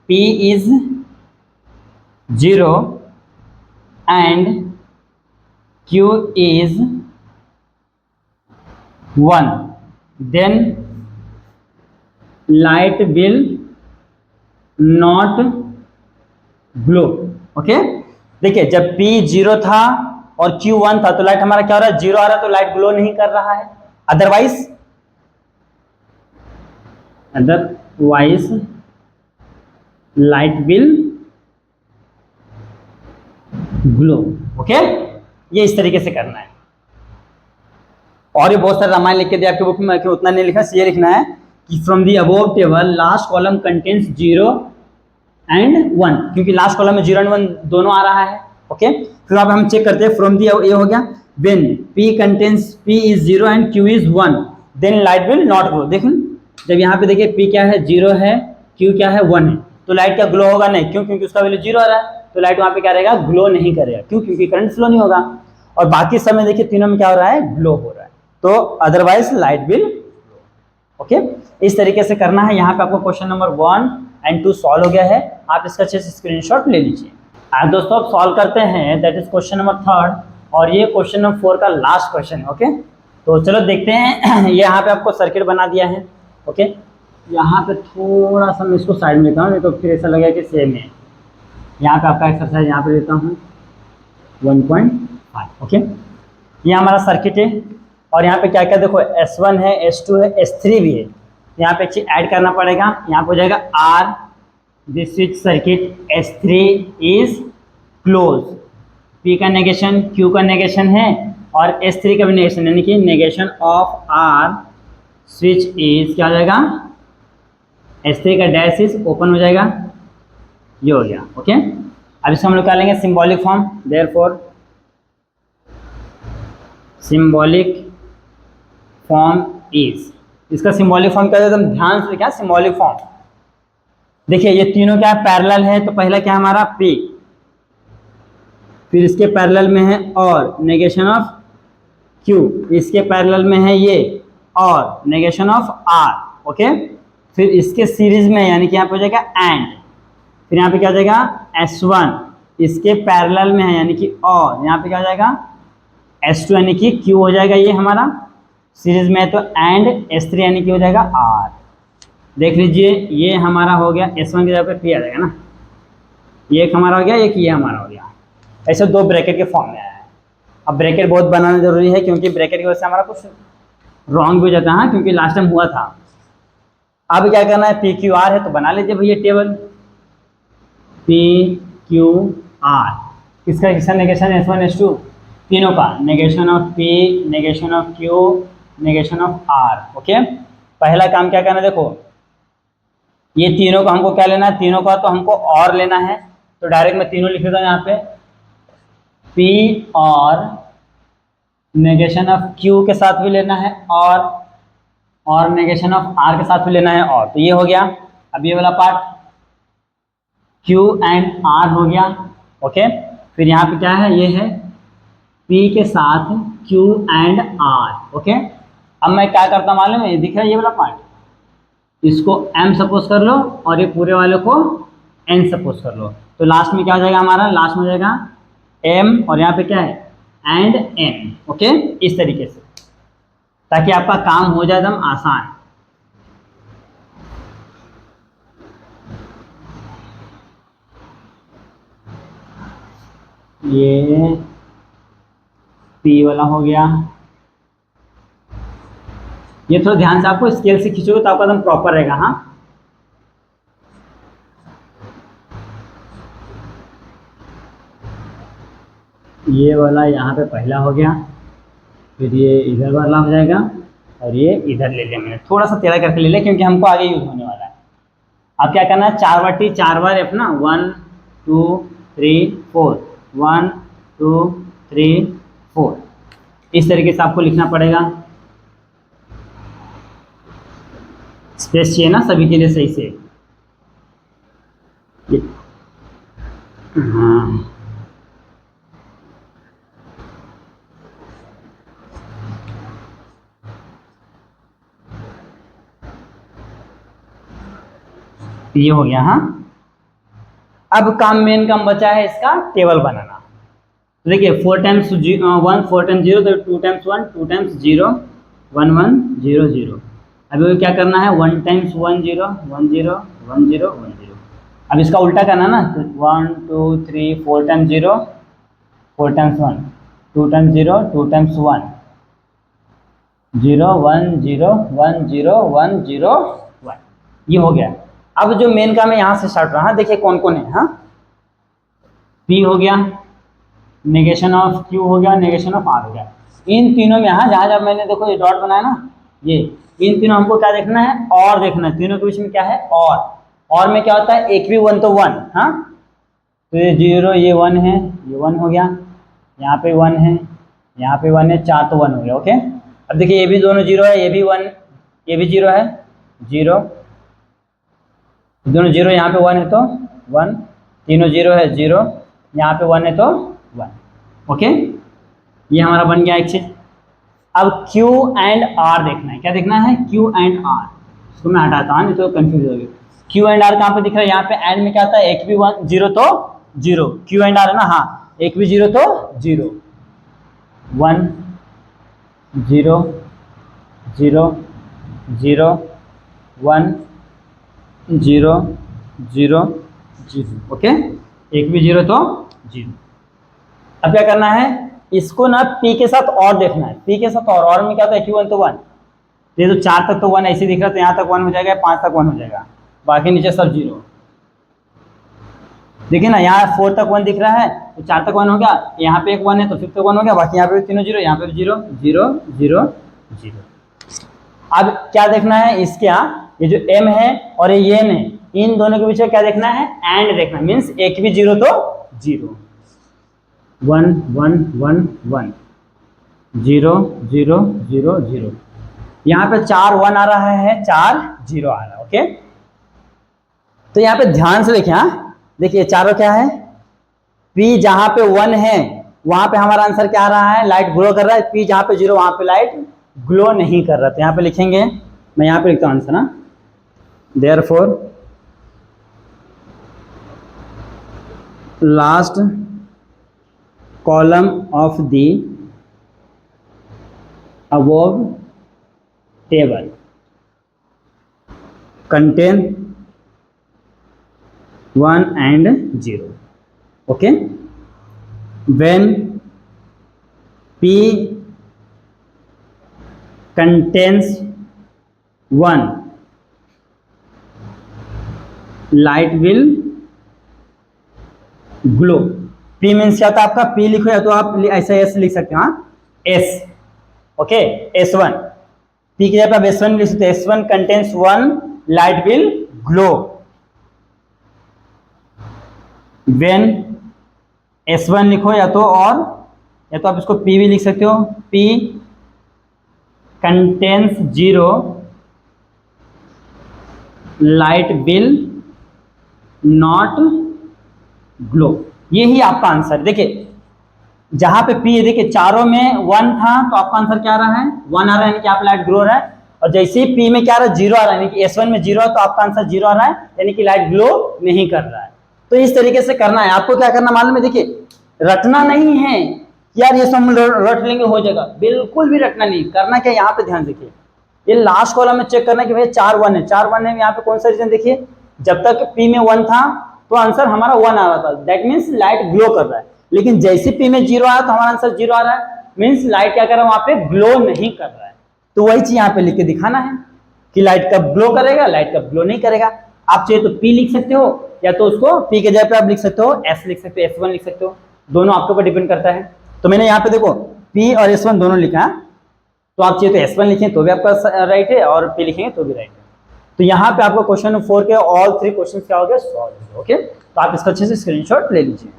P is 0 and Q is 1, then light will not glow. Okay, देखिए जब P 0 था और Q 1 था तो लाइट हमारा क्या हो रहा है, 0 आ रहा है, तो लाइट ग्लो नहीं कर रहा है। Otherwise light will glow. Okay, ये इस तरीके से करना है। और ये बहुत सारे रामायण लिख के दिया आपके बुक में, उतना नहीं लिखा, ये लिखना है कि from the above table last column contains 0 and 1, क्योंकि लास्ट कॉलम में 0 एंड 1 दोनों आ रहा है। ओके, फिर अब हम चेक करते हैं फ्रॉम दी, ये हो गया when P contains P is 0 and Q is 1, then light will not glow. देखिए जब यहाँ पे देखिए P क्या है 0 है, Q क्या है 1 है, तो लाइट क्या ग्लो होगा नहीं, क्यों, क्योंकि उसका वैल्यू 0 आ रहा है, तो लाइट वहाँ पे क्या रहेगा, ग्लो नहीं करेगा। क्यों, क्योंकि करंट फ्लो नहीं होगा। और बाकी समय देखिए तीनों में क्या हो रहा है, ग्लो हो रहा है, तो अदरवाइज लाइट विल। ओके, इस तरीके से करना है। यहाँ पे आपको क्वेश्चन नंबर 1 एंड 2 सॉल्व हो गया है, आप इसका अच्छे से स्क्रीनशॉट ले लीजिए। आज दोस्तों अब सॉल्व करते हैं, दैट इज क्वेश्चन नंबर 3 और ये क्वेश्चन नंबर 4 का लास्ट क्वेश्चन है। ओके, तो चलो देखते हैं। ये यहाँ पे आपको सर्किट बना दिया है। ओके, यहाँ पे थोड़ा सा मैं इसको साइड में लेता हूँ, नहीं तो फिर ऐसा लगेगा कि सेम है। यहाँ पे आपका एक्सरसाइज यहाँ पे देता हूँ 1.5। ओके, ये हमारा सर्किट है और यहाँ पे क्या क्या देखो, S1 है, S2 है, S3 भी है। यहाँ पे चीज ऐड करना पड़ेगा, यहाँ पे हो जाएगा R, this switch circuit S3 is close, P का नेगेशन Q का नेगेशन है और S3 का भी नेगेशन, यानी कि negation of R switch is क्या हो जाएगा, S3 का डैश इज ओपन हो जाएगा, ये हो गया। ओके, अब इसको हम लोग क्या लेंगे, symbolic form, therefore symbolic form is, इसका सिंबॉलिक फॉर्म क्या है, एकदम ध्यान से क्या सिंबॉलिक फॉर्म। देखिए ये तीनों क्या पैरेलल है, तो पहला क्या हमारा P, फिर इसके पैरेलल में है और नेगेशन ऑफ Q, इसके पैरेलल में है ये और नेगेशन ऑफ R। ओके, फिर इसके सीरीज में यानी कि यहाँ पे हो जाएगा एंड, फिर यहाँ पे क्या हो जाएगा S1 इसके पैरेलल में है यानी कि और यहाँ पे क्या हो जाएगा S2 यानी कि Q हो जाएगा, ये हमारा सीरीज में है तो एंड S3 यानी कि हो जाएगा R। देख लीजिए ये हमारा हो गया, S1 की जगह पे P आ जाएगा ना, ये एक हमारा हो गया, एक ये हमारा हो गया। ऐसे दो ब्रैकेट के फॉर्म में आया है। अब ब्रैकेट बहुत बनाना जरूरी है क्योंकि ब्रैकेट की वजह से हमारा कुछ रॉन्ग भी हो जाता है, क्योंकि लास्ट टाइम हुआ था। अब क्या करना है, PQR है तो बना लीजिए भैया टेबल PQR, किसका किसका नेगेशन S1 S2 तीनों का, negation of P, negation of Q, negation of R। Okay, पहला काम क्या करना है, देखो ये तीनों का हमको क्या लेना है, तीनों का तो हमको और लेना है, तो डायरेक्ट मैं तीनों लिख देता हूँ यहाँ पे P और नेगेशन ऑफ Q के साथ भी लेना है और नेगेशन ऑफ R के साथ भी लेना है और, तो ये हो गया। अब ये वाला पार्ट Q एंड R हो गया। ओके, फिर यहाँ पे क्या है, ये है P के साथ Q एंड R। ओके, अब मैं क्या करता मालूम है, ये दिख रहा है ये वाला पार्ट, इसको M सपोज कर लो और ये पूरे वाले को N सपोज कर लो, तो लास्ट में क्या हो जाएगा हमारा, लास्ट में हो जाएगा M और यहाँ पे क्या है एंड N। ओके, इस तरीके से, ताकि आपका काम हो जाए एकदम आसान। ये P वाला हो गया, ये थोड़ा ध्यान से आपको स्केल से खींचोगे तो आपका एकदम प्रॉपर रहेगा। हाँ, ये वाला यहाँ पे पहला हो गया, फिर ये इधर वाला हो जाएगा और ये इधर ले लिया मैंने, थोड़ा सा टेढ़ा करके ले लिया क्योंकि हमको आगे यूज होने वाला है। अब क्या करना है, 4 बार T 4 बार F ना, 1 2 3 4, 1 2 3 4, इस तरीके से आपको लिखना पड़ेगा। स्पेस चाहिए ना सभी के लिए सही से। हाँ, ये हो गया। हाँ, अब काम मेन काम बचा है इसका टेबल बनाना। तो देखिए 4 टाइम्स 1 4 टाइम्स 0 तो 2 टाइम्स 1 2 टाइम्स 0 1 1 0 0। अभी क्या करना है, 1 टाइम्स 1 0 1 0 1 0 1 0। अब इसका उल्टा करना ना, तो 1 2 3 4 टाइम्स 0 4 टाइम्स 1 2 टाइम्स 0 2 टाइम्स 1 0 1 0 1 0 1 0 1, ये हो गया। अब जो मेन काम है यहाँ से स्टार्ट रहा, देखिए कौन कौन है। हाँ, P हो गया, नेगेशन ऑफ Q हो गया, नेगेशन ऑफ R हो गया। इन तीनों में हाँ जहाँ जहाँ मैंने देखो ये डॉट बनाया ना, ये इन तीनों हमको क्या देखना है, और देखना है। तीनों के बीच में क्या है, और में क्या होता है, एक भी 1 तो 1। हाँ, तो ये 0 ये 1 है, ये 1 हो गया, यहाँ पे 1 है, यहाँ पे 1 है, 4 तो 1 हो गया। ओके, अब देखिए ये भी दोनों 0 है, ये भी 1 ये भी 0 है, 0 दोनों 0, यहाँ पे 1 है तो 1, तीनों 0 है 0, यहाँ पे 1 है तो 1। ओके, ये हमारा बन गया एक चीज। अब Q एंड R देखना है, क्या देखना है, Q एंड R। इसको मैं हटाता हूँ नहीं तो कंफ्यूज होगी। Q एंड R कहाँ पे दिख रहा है, यहाँ पे एंड में क्या होता है, एक भी 1 0 तो 0, Q एंड R है ना। हाँ, एक भी 0 तो 0 1 0 0 0 1 0 0 0। ओके, एक भी 0 तो 0। अब क्या करना है, इसको ना P के साथ और देखना है, P के साथ और में क्या होता है, Q1 तो 1, ये तो 4 तक तो 1 ऐसे दिख रहा है, तो यहाँ तक 1 हो जाएगा, 5 तक 1 हो जाएगा, बाकी नीचे सब 0। देखिए ना, यहाँ 4 तक 1 दिख रहा है तो 4 तक 1 हो गया, यहाँ पे एक 1 है तो 5 तक 1 हो गया, बाकी यहाँ पे भी तीनों 0, यहाँ पे भी 0 0 0 0। अब क्या देखना है, इसके यहाँ ये जो M है और ये N है, इन दोनों के बीच में क्या देखना है, एंड देखना, मीन्स एक भी 0 तो 0 1 1 1 1 0 0 0 0। यहाँ पे 4 1 आ रहा है, 4 0 आ रहा है। ओके, तो यहाँ पे ध्यान से देखिए। हाँ, देखिए चारों क्या है, P जहाँ पे 1 है वहां पे हमारा आंसर क्या आ रहा है, लाइट ग्लो कर रहा है। P जहाँ पे 0 वहां पे लाइट ग्लो नहीं कर रहा, तो यहाँ पे लिखेंगे, मैं यहाँ पे लिखता हूँ आंसर ना, therefore last column of the above table contain 1 and 0. Okay, when P contains 1, light will glow. P means क्या होता है आपका, P लिखो या तो आप ऐसा S लिख सकते हो, हाँ S. ओके, S1 P की जगह आप S1 लिख सकते हो. S1 contains 1, light will glow. When S1 लिखो या तो, और या तो आप इसको P भी लिख सकते हो. P contains 0, light will not glow. यही आपका आंसर. देखिए जहां पे P देखिए चारों में 1 था तो आपका आंसर क्या आ रहा है, 1 आ रहा है, यानी कि आप लाइट ग्लो रहा है. और जैसे ही P में क्या आ रहा है, 0 आ रहा है, यानी कि S1 में 0 है तो आपका आंसर 0 आ रहा है, यानी कि लाइट ग्लो नहीं कर रहा है. तो इस तरीके से करना है आपको. क्या करना मालूम है, देखिए रटना नहीं है यार ये सब रट लेंगे हो जाएगा, बिल्कुल भी रटना नहीं. करना क्या, यहाँ पे ध्यान देखिए, ये लास्ट कॉलम में चेक करना है कि भाई 4 1 है. 4 1 है, यहाँ पे कौन सा रीजन देखिए, जब तक P में 1 था तो आंसर हमारा 1 आ रहा था, दैट मीन्स लाइट ग्लो कर रहा है. लेकिन जैसे P में 0 आया तो हमारा आंसर 0 आ रहा है, मीन्स लाइट क्या कर रहा है, वहां पे ग्लो नहीं कर रहा है. तो वही चीज यहाँ पे लिख के दिखाना है कि लाइट कब ग्लो करेगा, लाइट कब ग्लो नहीं करेगा. आप चाहिए तो P लिख सकते हो, या तो उसको P के जगह पे आप लिख सकते हो S लिख सकते हो, S1 लिख सकते हो, दोनों आपके ऊपर डिपेंड करता है. तो मैंने यहाँ पे देखो P और S1 दोनों लिखा, तो आप चाहिए तो S1 लिखें तो भी आपका राइट है, और P लिखेंगे तो भी राइट है. तो यहाँ पे आपको क्वेश्चन नंबर 4 के ऑल 3 क्वेश्चन क्या हो गए, सॉल्व. ओके, तो आप इसका अच्छे से स्क्रीनशॉट ले लीजिए.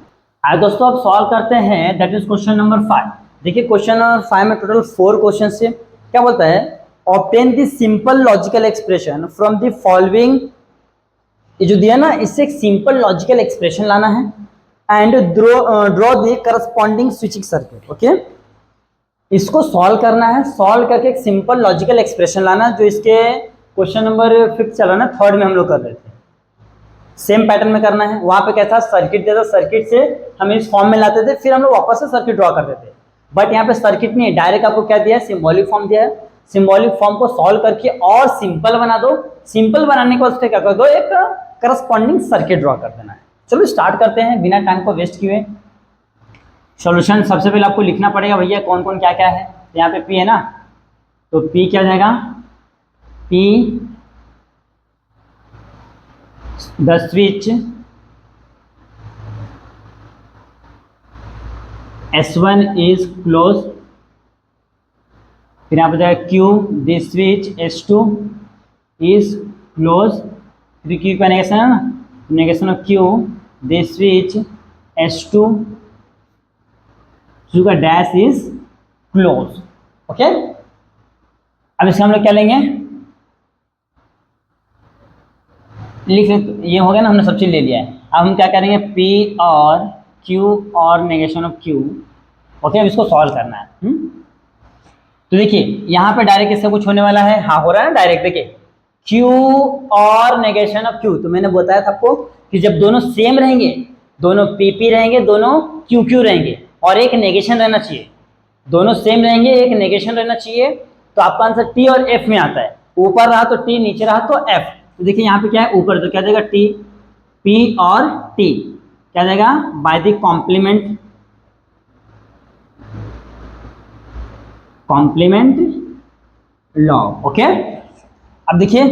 आइए दोस्तों अब सॉल्व करते हैं, दैट इज क्वेश्चन नंबर 5. देखिए क्वेश्चन नंबर 5 में टोटल 4 क्वेश्चन से क्या बोलता है, obtain the simple logical expression from the following. ये जो दिया ना, इससे एक सिंपल लॉजिकल एक्सप्रेशन लाना है and draw the corresponding switching circuit. Okay, इसको सॉल्व करना है, सॉल्व करके एक सिंपल लॉजिकल एक्सप्रेशन लाना, जो इसके क्वेश्चन नंबर 5 चला ना, 3rd में हम लोग कर रहे थे. सेम पैटर्न में करना है. वहां पे क्या था, सर्किट देता, सर्किट से हम इस फॉर्म में लाते थे, फिर हम लोग वापस से सर्किट ड्रॉ करते थे. बट यहाँ पे सर्किट नहीं है, डायरेक्ट आपको क्या दिया है, सिंबॉलिक फॉर्म दिया है. सिंबॉलिक फॉर्म को सॉल्व करके और सिंपल बना दो. सिंपल बनाने के बाद क्या कर दो, एक करस्पॉन्डिंग सर्किट ड्रॉ कर देना है. चलो स्टार्ट करते हैं बिना टाइम को वेस्ट किए. सॉल्यूशन सबसे पहले आपको लिखना पड़ेगा भैया कौन कौन क्या क्या है. यहाँ पे P है ना, तो P क्या जाएगा, P the switch S1 is closed. फिर यहाँ पे जाएगा Q, the switch S2 is closed. फिर Q का नेगेशन है ना, negation of Q, the switch S2 Q का डैश इज क्लोज. ओके, अब इसका हम लोग क्या लेंगे, लिख, ये हो गया ना, हमने सब चीज ले लिया है. अब हम क्या करेंगे, P और Q और नेगेशन ऑफ Q. ओके, अब इसको सॉल्व करना है. तो देखिए यहाँ पे डायरेक्ट इससे कुछ होने वाला है, हाँ हो रहा है ना डायरेक्ट. देखिए Q और नेगेशन ऑफ Q, तो मैंने बताया था आपको कि जब दोनों सेम रहेंगे, दोनों PP रहेंगे, दोनों QQ रहेंगे, और एक नेगेशन रहना चाहिए. दोनों सेम रहेंगे, एक नेगेशन रहना चाहिए, तो आपका आंसर T और F में आता है. ऊपर रहा तो T, नीचे रहा तो F. तो देखिए यहाँ पे क्या है, ऊपर तो क्या जाएगा T, P और T क्या जाएगा, by the complement law. Okay, अब देखिए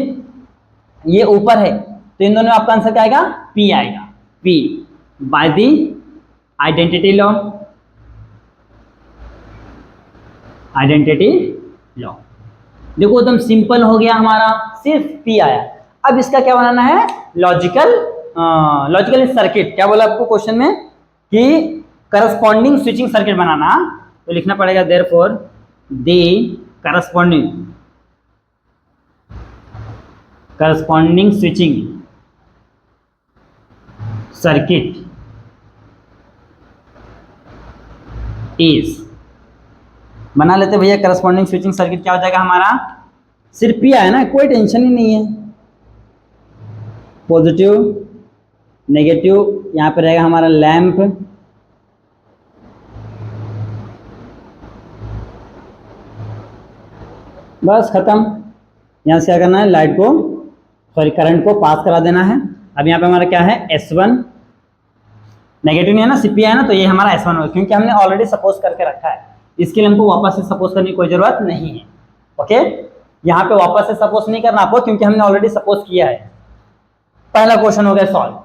ये ऊपर है तो इन दोनों में आपका आंसर क्या आएगा, P आएगा. P by the identity law. Identity law देखो एकदम सिंपल हो गया हमारा, सिर्फ P आया. अब इसका क्या बनाना है, लॉजिकल सर्किट. क्या बोला आपको क्वेश्चन में कि करस्पॉन्डिंग स्विचिंग सर्किट बनाना, तो लिखना पड़ेगा therefore the corresponding switching circuit is, बना लेते भैया. करस्पॉन्डिंग स्विचिंग सर्किट क्या हो जाएगा हमारा, सिर्फ P आया ना, कोई टेंशन ही नहीं है. पॉजिटिव नेगेटिव, यहाँ पे रहेगा हमारा लैंप, बस खत्म। यहाँ से क्या करना है, लाइट को सॉरी करंट को पास करा देना है। अब यहाँ पे हमारा क्या है, S1 नेगेटिव नहीं है ना, CP है ना, तो ये हमारा S1 होगा क्योंकि हमने ऑलरेडी सपोज करके रखा है, इसके लिए हमको वापस से सपोज करने की कोई जरूरत नहीं है। ओके, यहाँ पे वापस से सपोज नहीं करना आपको क्योंकि हमने ऑलरेडी सपोज किया है। पहला क्वेश्चन हो गया सॉल्व।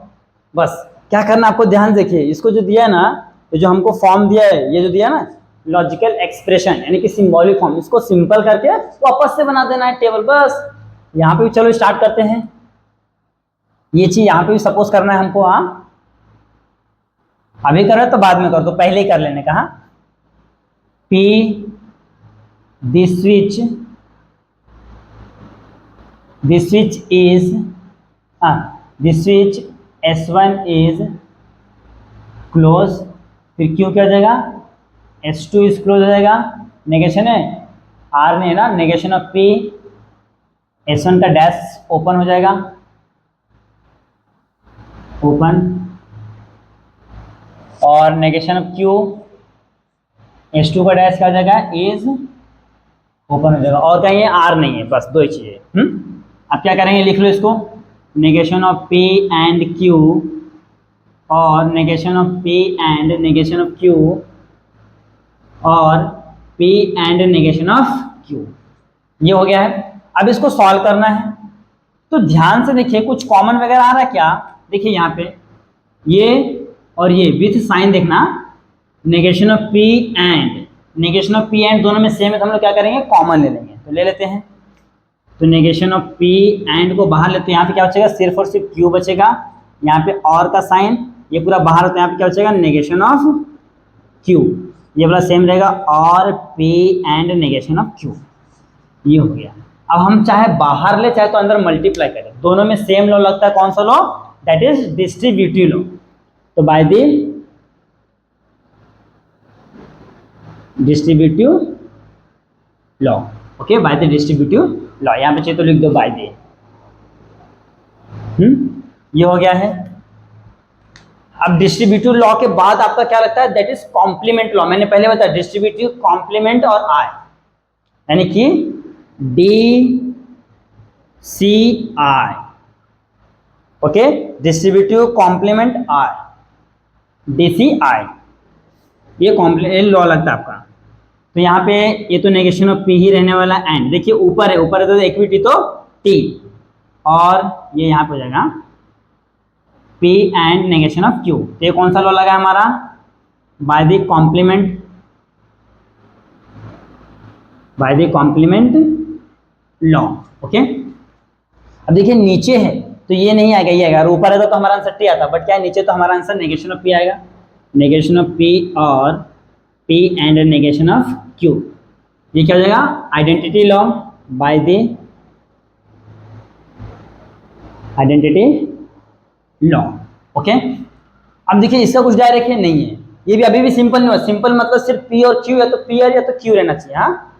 बस क्या करना आपको, ध्यान देखिए, इसको जो दिया है ना, ये जो हमको फॉर्म दिया है, ये जो दिया ना लॉजिकल एक्सप्रेशन यानी कि सिंबॉलिक फॉर्म, इसको सिंपल करके वापस से बना देना है टेबल। बस यहाँ पे भी चलो स्टार्ट करते हैं। ये चीज यहाँ पे भी सपोज करना है हमको। हाँ, अभी कर रहे तो बाद में कर दो, पहले ही कर लेने का। हाँ, P this switch is this switch S1 is close, फिर Q क्या हो जाएगा, S2 is close हो जाएगा, नेगेशन है, R नहीं है ना, नेगेशन ऑफ P, S1 का डैश ओपन हो जाएगा, ओपन, और नेगेशन ऑफ Q, S2 का डैश क्या हो जाएगा, इज ओपन हो जाएगा, और कहीं R नहीं है, बस दो ही चीजें। अब क्या करेंगे, लिख लो इसको, negation of P and Q और negation of P and negation of Q और P and negation of Q, ये हो गया है। अब इसको सॉल्व करना है, तो ध्यान से देखिए कुछ कॉमन वगैरह आ रहा है क्या, देखिए यहाँ पे ये और ये विथ साइन देखना, negation of P and negation of P and दोनों में सेम है, तो हम लोग क्या करेंगे, कॉमन ले लेंगे, तो ले लेते हैं। तो नेगेशन ऑफ P एंड को बाहर लेते हैं, यहाँ पे क्या बचेगा, सिर्फ और सिर्फ Q बचेगा, यहाँ पे और का साइन ये पूरा बाहर होता है, यहाँ पे क्या बचेगा, नेगेशन ऑफ Q, ये वाला सेम रहेगा, और P and negation of Q, ये हो गया। अब हम चाहे बाहर ले चाहे तो अंदर मल्टीप्लाई करें, दोनों में सेम लॉ लगता है, कौन सा law, that is distributive law. तो by the distributive law, okay, by the distributive law, यहाँ पे चाहिए तो लिख दो बाय द। ये हो गया है। अब डिस्ट्रीब्यूटिव लॉ के बाद आपका क्या लगता है, दैट इज कॉम्प्लीमेंट लॉ। मैंने पहले बताया डिस्ट्रीब्यूटिव, कॉम्प्लीमेंट और आई, यानी कि DCI, okay, distributive compliment I, DCI, ये कॉम्प्लीमेंट लॉ लगता है आपका। तो यहाँ पे ये तो नेगेशन ऑफ P ही रहने वाला, एंड देखिए ऊपर है, ऊपर है तो इक्विटी तो T, और ये यहाँ पे हो जाएगा P and negation of Q। तो ये कौन सा लॉ लगा हमारा, by the complement law, okay. अब देखिए नीचे है तो ये नहीं आएगा, ये आएगा, और ऊपर है तो हमारा आंसर T आता, बट क्या है नीचे तो हमारा आंसर नेगेशन ऑफ P आएगा, नेगेशन ऑफ P और P and negation of Q, ये क्या हो जाएगा, identity law, by the identity law, okay. अब देखिए इसका कुछ डायरेक्ट है नहीं है, ये भी अभी भी सिंपल नहीं हुआ, सिंपल मतलब सिर्फ P और Q, या तो P या तो Q रहना चाहिए, हाँ,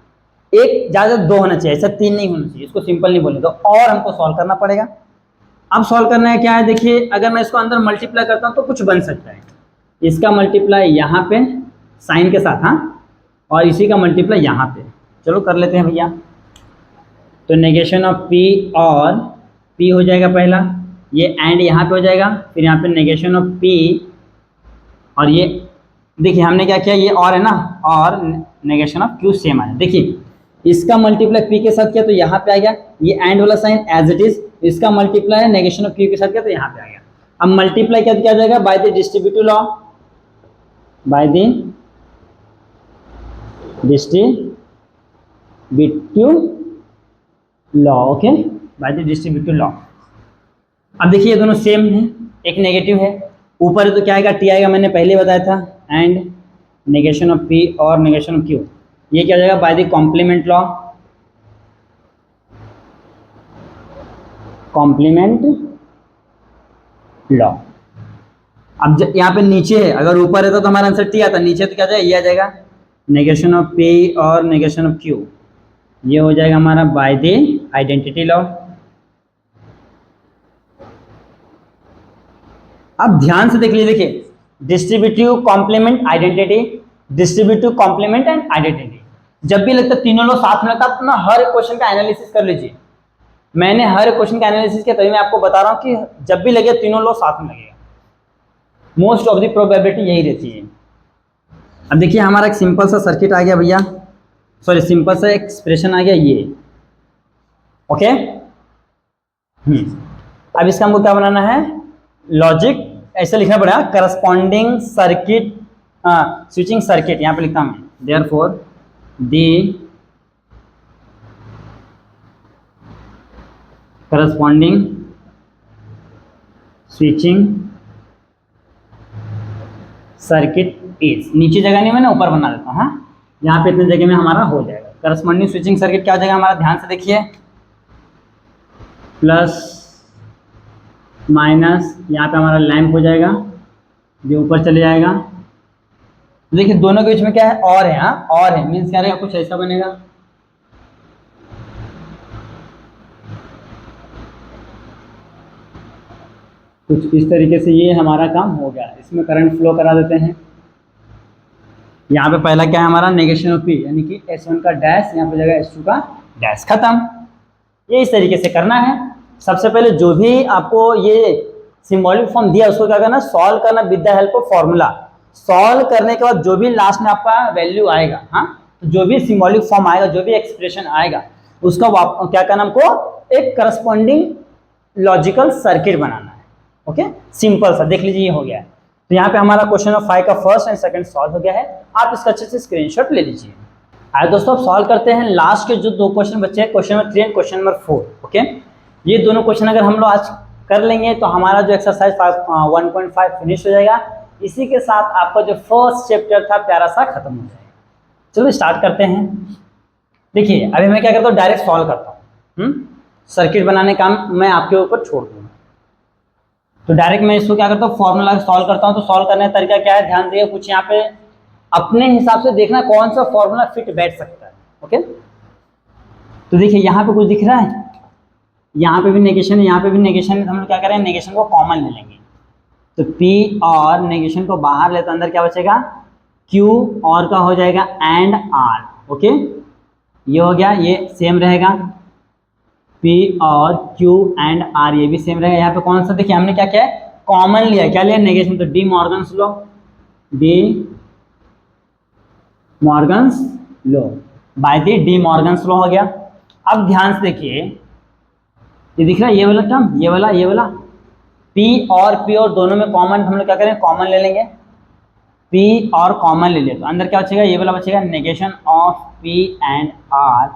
एक ज्यादा दो होना चाहिए, ऐसा तीन नहीं होना चाहिए, इसको सिंपल नहीं बोले तो, और हमको सॉल्व करना पड़ेगा। अब सॉल्व करना है क्या है, देखिए अगर मैं इसको अंदर मल्टीप्लाई करता हूँ तो कुछ बन सकता है, इसका मल्टीप्लाई यहाँ पे साइन के साथ, हाँ, और इसी का मल्टीप्लाई यहाँ पे, चलो कर लेते हैं भैया। तो नेगेशन ऑफ P और P हो जाएगा पहला, ये एंड यहाँ पे हो जाएगा, फिर यहाँ पे नेगेशन ऑफ P, और ये देखिए हमने क्या किया, ये और है ना, और नेगेशन ऑफ Q सेम आया, देखिए इसका मल्टीप्लाई P के साथ किया तो यहाँ पे आ गया, ये एंड वाला साइन एज इट इज, इसका मल्टीप्लाई है नेगेशन ऑफ Q के साथ किया तो यहाँ पे आ गया। अब मल्टीप्लाई क्या किया जाएगा, by the distributive law, by the distributive law, okay, by the distributive law. अब देखिए ये दोनों सेम है, एक नेगेटिव है, ऊपर तो क्या आएगा, T आएगा, मैंने पहले बताया था, एंड नेगेशन ऑफ P और नेगेशन ऑफ Q, ये क्या हो जाएगा, by the complement law, complement law. अब यहाँ पे नीचे है, अगर ऊपर है तो हमारा आंसर T आता, नीचे तो क्या जाएगा, ये आ जाएगा, नेगेशन ऑफ P और नेगेशन ऑफ Q, ये हो जाएगा हमारा बाय द आइडेंटिटी लॉ, अब ध्यान से देख लीजिए, देखिए distributive complement identity, distributive complement and identity. जब भी लगता है तीनों लोग साथ में लगता है, अपना हर क्वेश्चन का एनालिसिस कर लीजिए। मैंने हर क्वेश्चन का एनालिसिस किया, तभी मैं आपको बता रहा हूँ कि जब भी लगे तीनों लोग साथ में लगेगा, मोस्ट ऑफ द प्रोबेबिलिटी यही रहती है। अब देखिए हमारा एक सिंपल सा सर्किट आ गया भैया, सॉरी सिंपल सा एक्सप्रेशन आ गया ये, ओके। अब इसका हमको क्या बनाना है, लॉजिक ऐसे लिखना पड़ेगा, करस्पॉन्डिंग सर्किट, स्विचिंग सर्किट यहाँ पे लिखता हूँ मैं, therefore the corresponding switching circuit is, नीचे जगह नहीं मैंने ऊपर बना देता हूँ, हाँ, यहाँ पे इतने जगह में हमारा हो जाएगा। करस्पॉन्डिंग स्विचिंग सर्किट क्या हो जाएगा हमारा, ध्यान से देखिए, प्लस माइनस, यहाँ पे हमारा लैंप हो जाएगा, ये ऊपर चले जाएगा। देखिए दोनों के बीच में क्या है, और है, हाँ और है, मीन्स क्या रहेगा, कुछ ऐसा बनेगा, कुछ इस तरीके से ये हमारा काम हो गया। इसमें करंट फ्लो करा देते हैं। यहाँ पे पहला क्या है हमारा, नेगेशन ऑफ पी, यानी कि S1 का डैश, यहाँ पे जाएगा S2 का डैश, खत्म। ये इस तरीके से करना है। सबसे पहले जो भी आपको ये सिंबॉलिक फॉर्म दिया उसको क्या करना, सॉल्व करना with the help of formula. Solve करने के बाद जो भी लास्ट में आपका वैल्यू आएगा, हाँ, तो जो भी सिंबॉलिक फॉर्म आएगा, जो भी एक्सप्रेशन आएगा, उसका क्या करना हमको, एक करस्पॉन्डिंग लॉजिकल सर्किट बनाना है। ओके, सिंपल सा, देख लीजिए ये हो गया है। तो यहाँ पे हमारा क्वेश्चन नंबर 5 का फर्स्ट एंड सेकंड सॉल्व हो गया है। आप इसका अच्छे से स्क्रीनशॉट ले लीजिए। आइए दोस्तों, अब सॉल्व करते हैं लास्ट के जो दो क्वेश्चन बचे हैं, question number 3 and question number 4। Okay, ये दोनों क्वेश्चन अगर हम लोग आज कर लेंगे तो हमारा जो एक्सरसाइज 1.5 फिनिश हो जाएगा। इसी के साथ आपका जो फर्स्ट चैप्टर था प्यारा सा खत्म हो जाएगा। चलो स्टार्ट करते हैं। देखिए अभी मैं क्या करता हूँ, डायरेक्ट सॉल्व करता हूँ। सर्किट बनाने का काम मैं आपके ऊपर छोड़ दूँगा। तो डायरेक्ट मैं इसको क्या करता हूँ, फॉर्मूला सॉल्व करता हूँ। तो सॉल्व करने का तरीका क्या है, ध्यान दिए, कुछ यहाँ पे अपने हिसाब से देखना कौन सा फॉर्मूला फिट बैठ सकता है। ओके, तो देखिए यहाँ पे कुछ दिख रहा है, यहाँ पे भी नेगेशन है, यहाँ पे भी नेगेशन है। तो हम लोग क्या करें, नेगेशन को कॉमन ले लेंगे। तो P और नेगेशन को बाहर ले तो अंदर क्या बचेगा, Q और का हो जाएगा एंड R। ओके, ये हो गया, ये सेम रहेगा, P और Q एंड R ये भी सेम रहेगा। यहाँ पे कौन सा, देखिए हमने क्या किया है, कॉमन लिया, क्या लिया, नेगेशन। तो D Morgan's law, D Morgan's law by the D Morgan's law हो गया। अब ध्यान से देखिए, ये दिख रहा है, ये वाला टर्म, ये वाला P और P और दोनों में कॉमन, हम लोग क्या करें, कॉमन ले लेंगे। P और कॉमन ले लिया तो अंदर क्या बचेगा, ये वाला बचेगा, negation of P and R।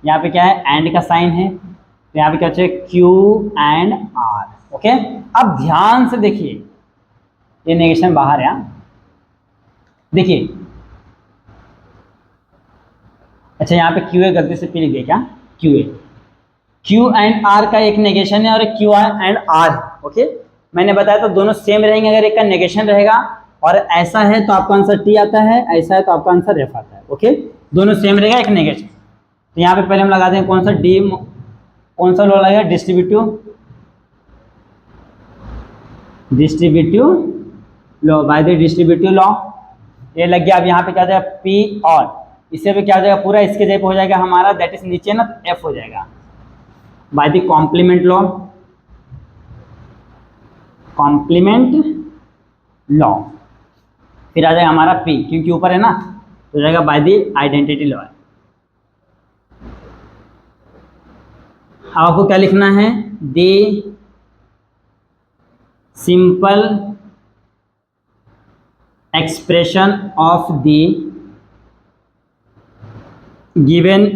यहाँ पे क्या है, एंड का साइन है, तो यहाँ पे क्या बचेगा, Q एंड R। ओके, अब ध्यान से देखिए, ये नेगेशन बाहर है, देखिए, अच्छा यहाँ पे QA गलती से P लिख दिया क्या, QA, Q एंड R का एक नेगेशन है और एक Q एंड R। ओके, मैंने बताया तो दोनों सेम रहेंगे अगर एक का नेगेशन रहेगा, और ऐसा है तो आपका आंसर T आता है, ऐसा है तो आपका आंसर F आता है। ओके, दोनों सेम रहेगा, एक नेगेशन। तो यहाँ पे पहले हम लगा दें कौन सा, डी, कौन सा लॉ लगेगा, distributive law, by the distributive law. ये लग गया। अब यहाँ पे क्या जाएगा, P और इससे भी क्या हो जाएगा, पूरा इसके जैसे हो जाएगा हमारा, दैट इज नीचे ना, तो F हो जाएगा by the complement law, complement law. फिर आ जाएगा हमारा P, क्योंकि ऊपर है ना, तो हो जाएगा बाय द आइडेंटिटी लॉ। आपको क्या लिखना है, the simple expression of the given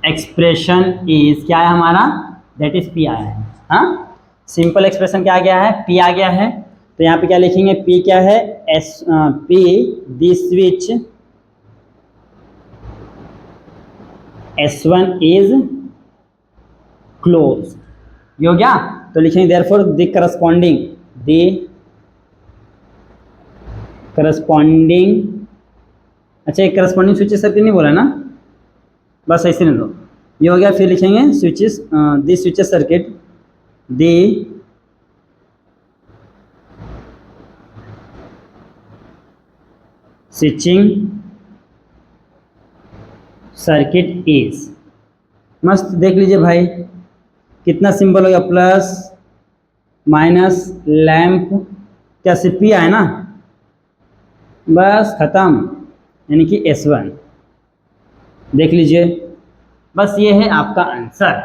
expression is, क्या है हमारा, दैट इज P आया है। हाँ, सिंपल एक्सप्रेशन क्या आ गया है, P आ गया है। तो यहाँ पे क्या लिखेंगे, P क्या है, P the switch S1 is close, ये हो गया। तो लिखेंगे देयरफॉर द करस्पॉन्डिंग, अच्छा एक करस्पॉन्डिंग स्विचेस सर्किट नहीं बोला ना, बस ऐसे नहीं दो, ये हो गया। फिर लिखेंगे switches, the switches circuit, the switching circuit is. मस्त, देख लीजिए भाई कितना सिंपल हो गया, प्लस माइनस लैंप क्या सिपी है ना, बस खत्म, यानी कि S1। देख लीजिए, बस ये है आपका आंसर।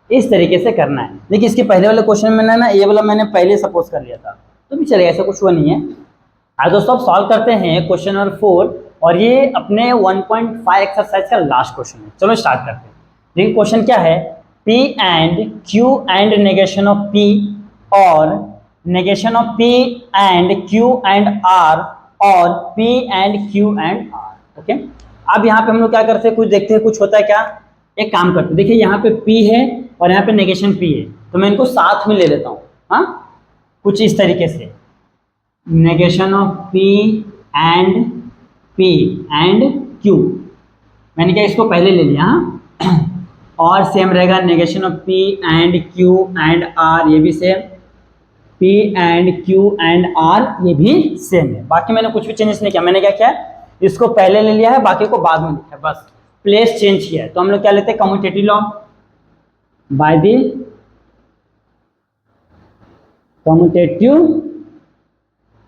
इस तरीके से करना है। देखिए इसके पहले वाले क्वेश्चन में ना ये वाला मैंने पहले सपोज कर लिया था, तो भी चलेगा, ऐसा कुछ हुआ नहीं है। आज दोस्तों अब सॉल्व करते हैं क्वेश्चन नंबर 4, और ये अपने 1.5 एक्सरसाइज का लास्ट क्वेश्चन है। चलो स्टार्ट करते हैं। देखिए क्वेश्चन क्या है, P and Q and negation of P और negation of P and Q and R और P and Q and R। Okay, अब यहाँ पे हम लोग क्या करते हैं, कुछ देखते हैं कुछ होता है क्या। एक काम करते हैं, देखिए यहाँ पे P है और यहाँ पे नेगेशन P है, तो मैं इनको साथ में ले लेता हूँ। हाँ, कुछ इस तरीके से, negation of P and Q, मैंने क्या इसको पहले ले लिया। हाँ, और सेम रहेगा negation of P and Q and R, ये भी same, P and Q and R ये भी सेम है। बाकी मैंने कुछ भी चेंजेस नहीं किया, मैंने क्या किया, इसको पहले ले लिया है, बाकी को बाद में लिखा है, बस प्लेस चेंज किया है। तो हम लोग क्या लेते हैं, commutative law by the commutative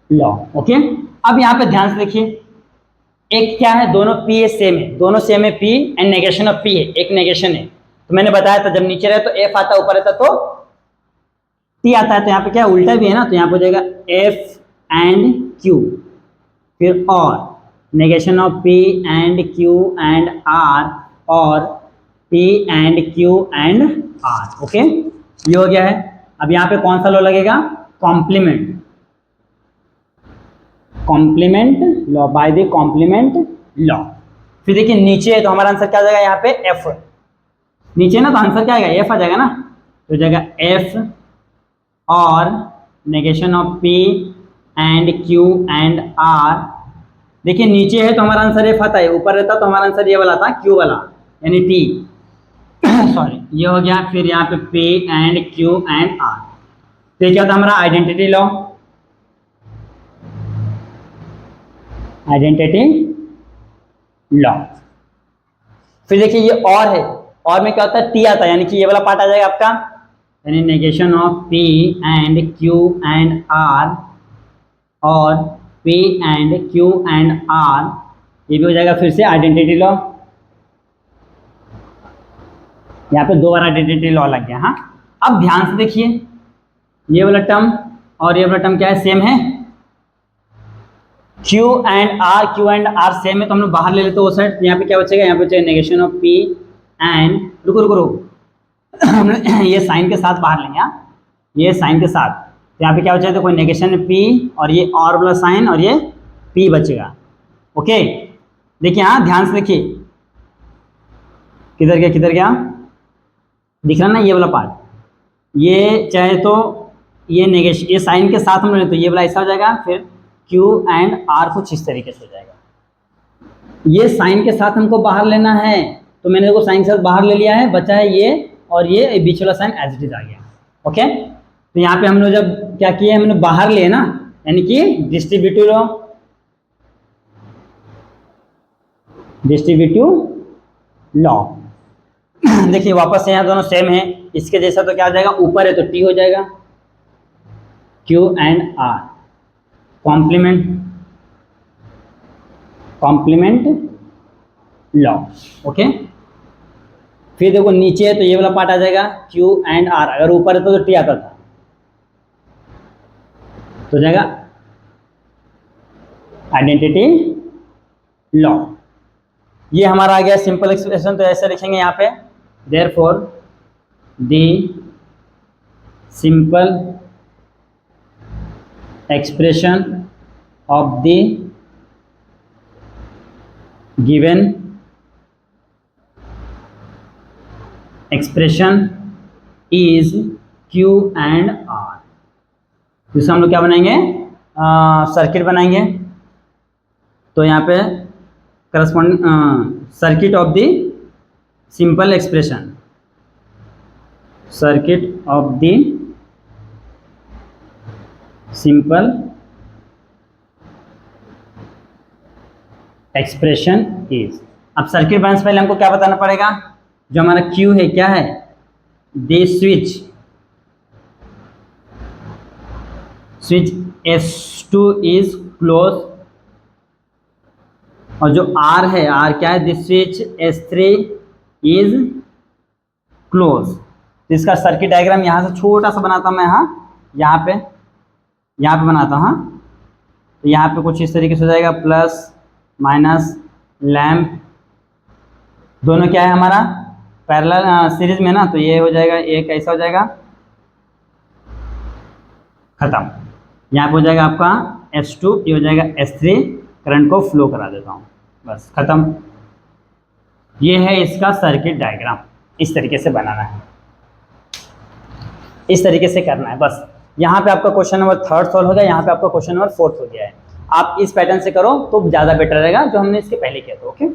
law. Okay, अब यहाँ पे ध्यान से देखिए, एक क्या है, दोनों P सेम है, दोनों सेम है, P and negation of P है, एक नेगेशन है। तो मैंने बताया था जब नीचे रहे तो F आता है, ऊपर रहता तो T आता है। तो यहाँ पे क्या उल्टा भी है ना, तो यहाँ पे हो जाएगा F एंड Q, फिर और negation of P and Q and R और P and Q and R। Okay, ये हो गया है। अब यहाँ पे कौन सा लॉ लगेगा, complement, complement law by the complement law. फिर देखिए नीचे है तो हमारा आंसर क्या आ जाएगा, यहाँ पे F, नीचे ना तो आंसर क्या आएगा, F आ जाएगा ना, तो हो जाएगा F और negation of P and Q and R। देखिए नीचे है तो हमारा आंसर F आता है, ऊपर रहता तो हमारा आंसर ये वाला था, Q वाला, यानी T सॉरी, ये हो गया। फिर यहाँ पे P and Q and R। तो क्या था हमारा आइडेंटिटी लॉ, आइडेंटिटी लॉ। फिर देखिए ये और है, और में क्या होता है, T आता है, यानी कि ये वाला पार्ट आ जाएगा आपका, यानी negation of P and Q and R और P and Q and R, ये भी हो जाएगा फिर से आइडेंटिटी लॉ। यहाँ पे दो बार आइडेंटिटी लॉ लग गया। हाँ, अब ध्यान से देखिए, ये वाला टर्म और ये वाला टर्म क्या है, सेम है, Q एंड R सेम है, तो हम लोग बाहर ले लेते वो साइड। यहाँ पे क्या बचेगा, यहाँ पे बचेगा नेगेशन ऑफ P एंड, रुको हम लोग ये साइन के साथ बाहर लेंगे। ये साइन के साथ, तो यहाँ पे क्या बचेगा, देखो नेगेशन P और ये और वाला साइन और ये P बचेगा। ओके, देखिए हाँ ध्यान से देखिए, किधर गया किधर गया, दिख रहा ना ये वाला पार्ट, ये चाहे तो ये नेगेशन, ये साइन के साथ हम लोग, तो ये वाला ऐसा हो जाएगा, फिर Q एंड R कुछ इस तरीके से हो जाएगा। ये साइन के साथ हमको बाहर लेना है, तो मैंने देखो साइन के साथ बाहर ले लिया है, बचा है ये और ये बीच वाला साइन एज इट इज आ गया। ओके, तो यहाँ पे हम लोग जब क्या किए, हमने बाहर लिए ना, यानी कि डिस्ट्रीब्यूटिव लॉ, डिस्ट्रीब्यूटिव लॉ। देखिए वापस से यहाँ दोनों सेम है, इसके जैसा तो क्या हो जाएगा, ऊपर है तो T हो जाएगा, Q and R, complement law. Okay, फिर देखो नीचे है तो ये वाला पार्ट आ जाएगा Q एंड R, अगर ऊपर है तो T आता था, तो जाएगा आइडेंटिटी लॉ। ये हमारा आ गया सिंपल एक्सप्रेशन। तो ऐसे लिखेंगे यहाँ पे, therefore the simple expression of the given expression is Q and R। जिससे हम लोग क्या बनाएंगे, सर्किट बनाएंगे। तो यहाँ पे corresponding circuit of the simple expression, circuit of the simple expression is. अब सर्किट बनाने से पहले हमको क्या बताना पड़ेगा, जो हमारा क्यू है क्या है, this switch S2 is close, और जो R है, R क्या है, this switch S3 is close. इसका सर्किट डायग्राम यहाँ से छोटा सा बनाता हूँ मैं, यहाँ पे बनाता हूँ। तो यहाँ पे कुछ इस तरीके से हो जाएगा, प्लस माइनस लैम्प दोनों क्या है हमारा पैरेलल सीरीज में ना, तो ये हो जाएगा, एक ऐसा हो जाएगा, खत्म। यहाँ पे हो जाएगा आपका S2, ये हो जाएगा S3, करंट को फ्लो करा देता हूँ, बस खत्म। ये है इसका सर्किट डायग्राम, इस तरीके से बनाना है, इस तरीके से करना है बस। यहाँ पे आपका क्वेश्चन नंबर 3 सॉल्व हो गया, यहाँ पे आपका क्वेश्चन नंबर 4 हो गया है। आप इस पैटर्न से करो तो ज़्यादा बेटर रहेगा, जो हमने इसके पहले किया था। ओके,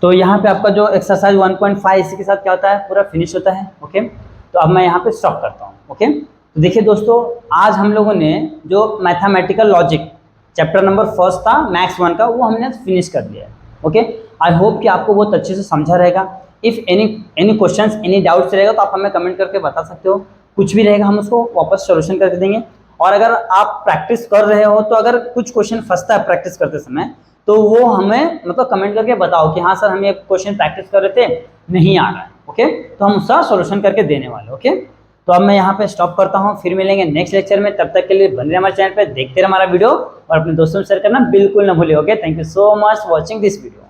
तो यहाँ पे आपका जो एक्सरसाइज 1.5 इसी के साथ क्या होता है, पूरा फिनिश होता है। ओके, तो अब मैं यहाँ पे स्टॉप करता हूँ। ओके, तो देखिए दोस्तों, आज हम लोगों ने जो मैथमेटिकल लॉजिक चैप्टर नंबर 1 था मैथ्स 1 का, वो हमने फिनिश कर लिया है। ओके, आई होप कि आपको बहुत अच्छे से समझा रहेगा। If any questions, any doubts रहेगा तो आप हमें कमेंट करके बता सकते हो, कुछ भी रहेगा हम उसको वापस सोल्यूशन करके देंगे। और अगर आप प्रैक्टिस कर रहे हो तो अगर कुछ क्वेश्चन फंसता है प्रैक्टिस करते समय, तो वो हमें मतलब कमेंट करके बताओ कि हाँ सर, हम ये क्वेश्चन प्रैक्टिस कर रहे थे, नहीं आ रहा है। ओके, तो हम उसका सोल्यूशन करके देने वाले। ओके, तो अब मैं यहाँ पे स्टॉप करता हूँ, फिर मिलेंगे नेक्स्ट लेक्चर में। तब तक के लिए बने रहिए हमारे चैनल पे, देखते रहिए हमारा वीडियो और अपने दोस्तों में शेयर करना बिल्कुल ना भूलिए। Okay, thank you so much watching this video.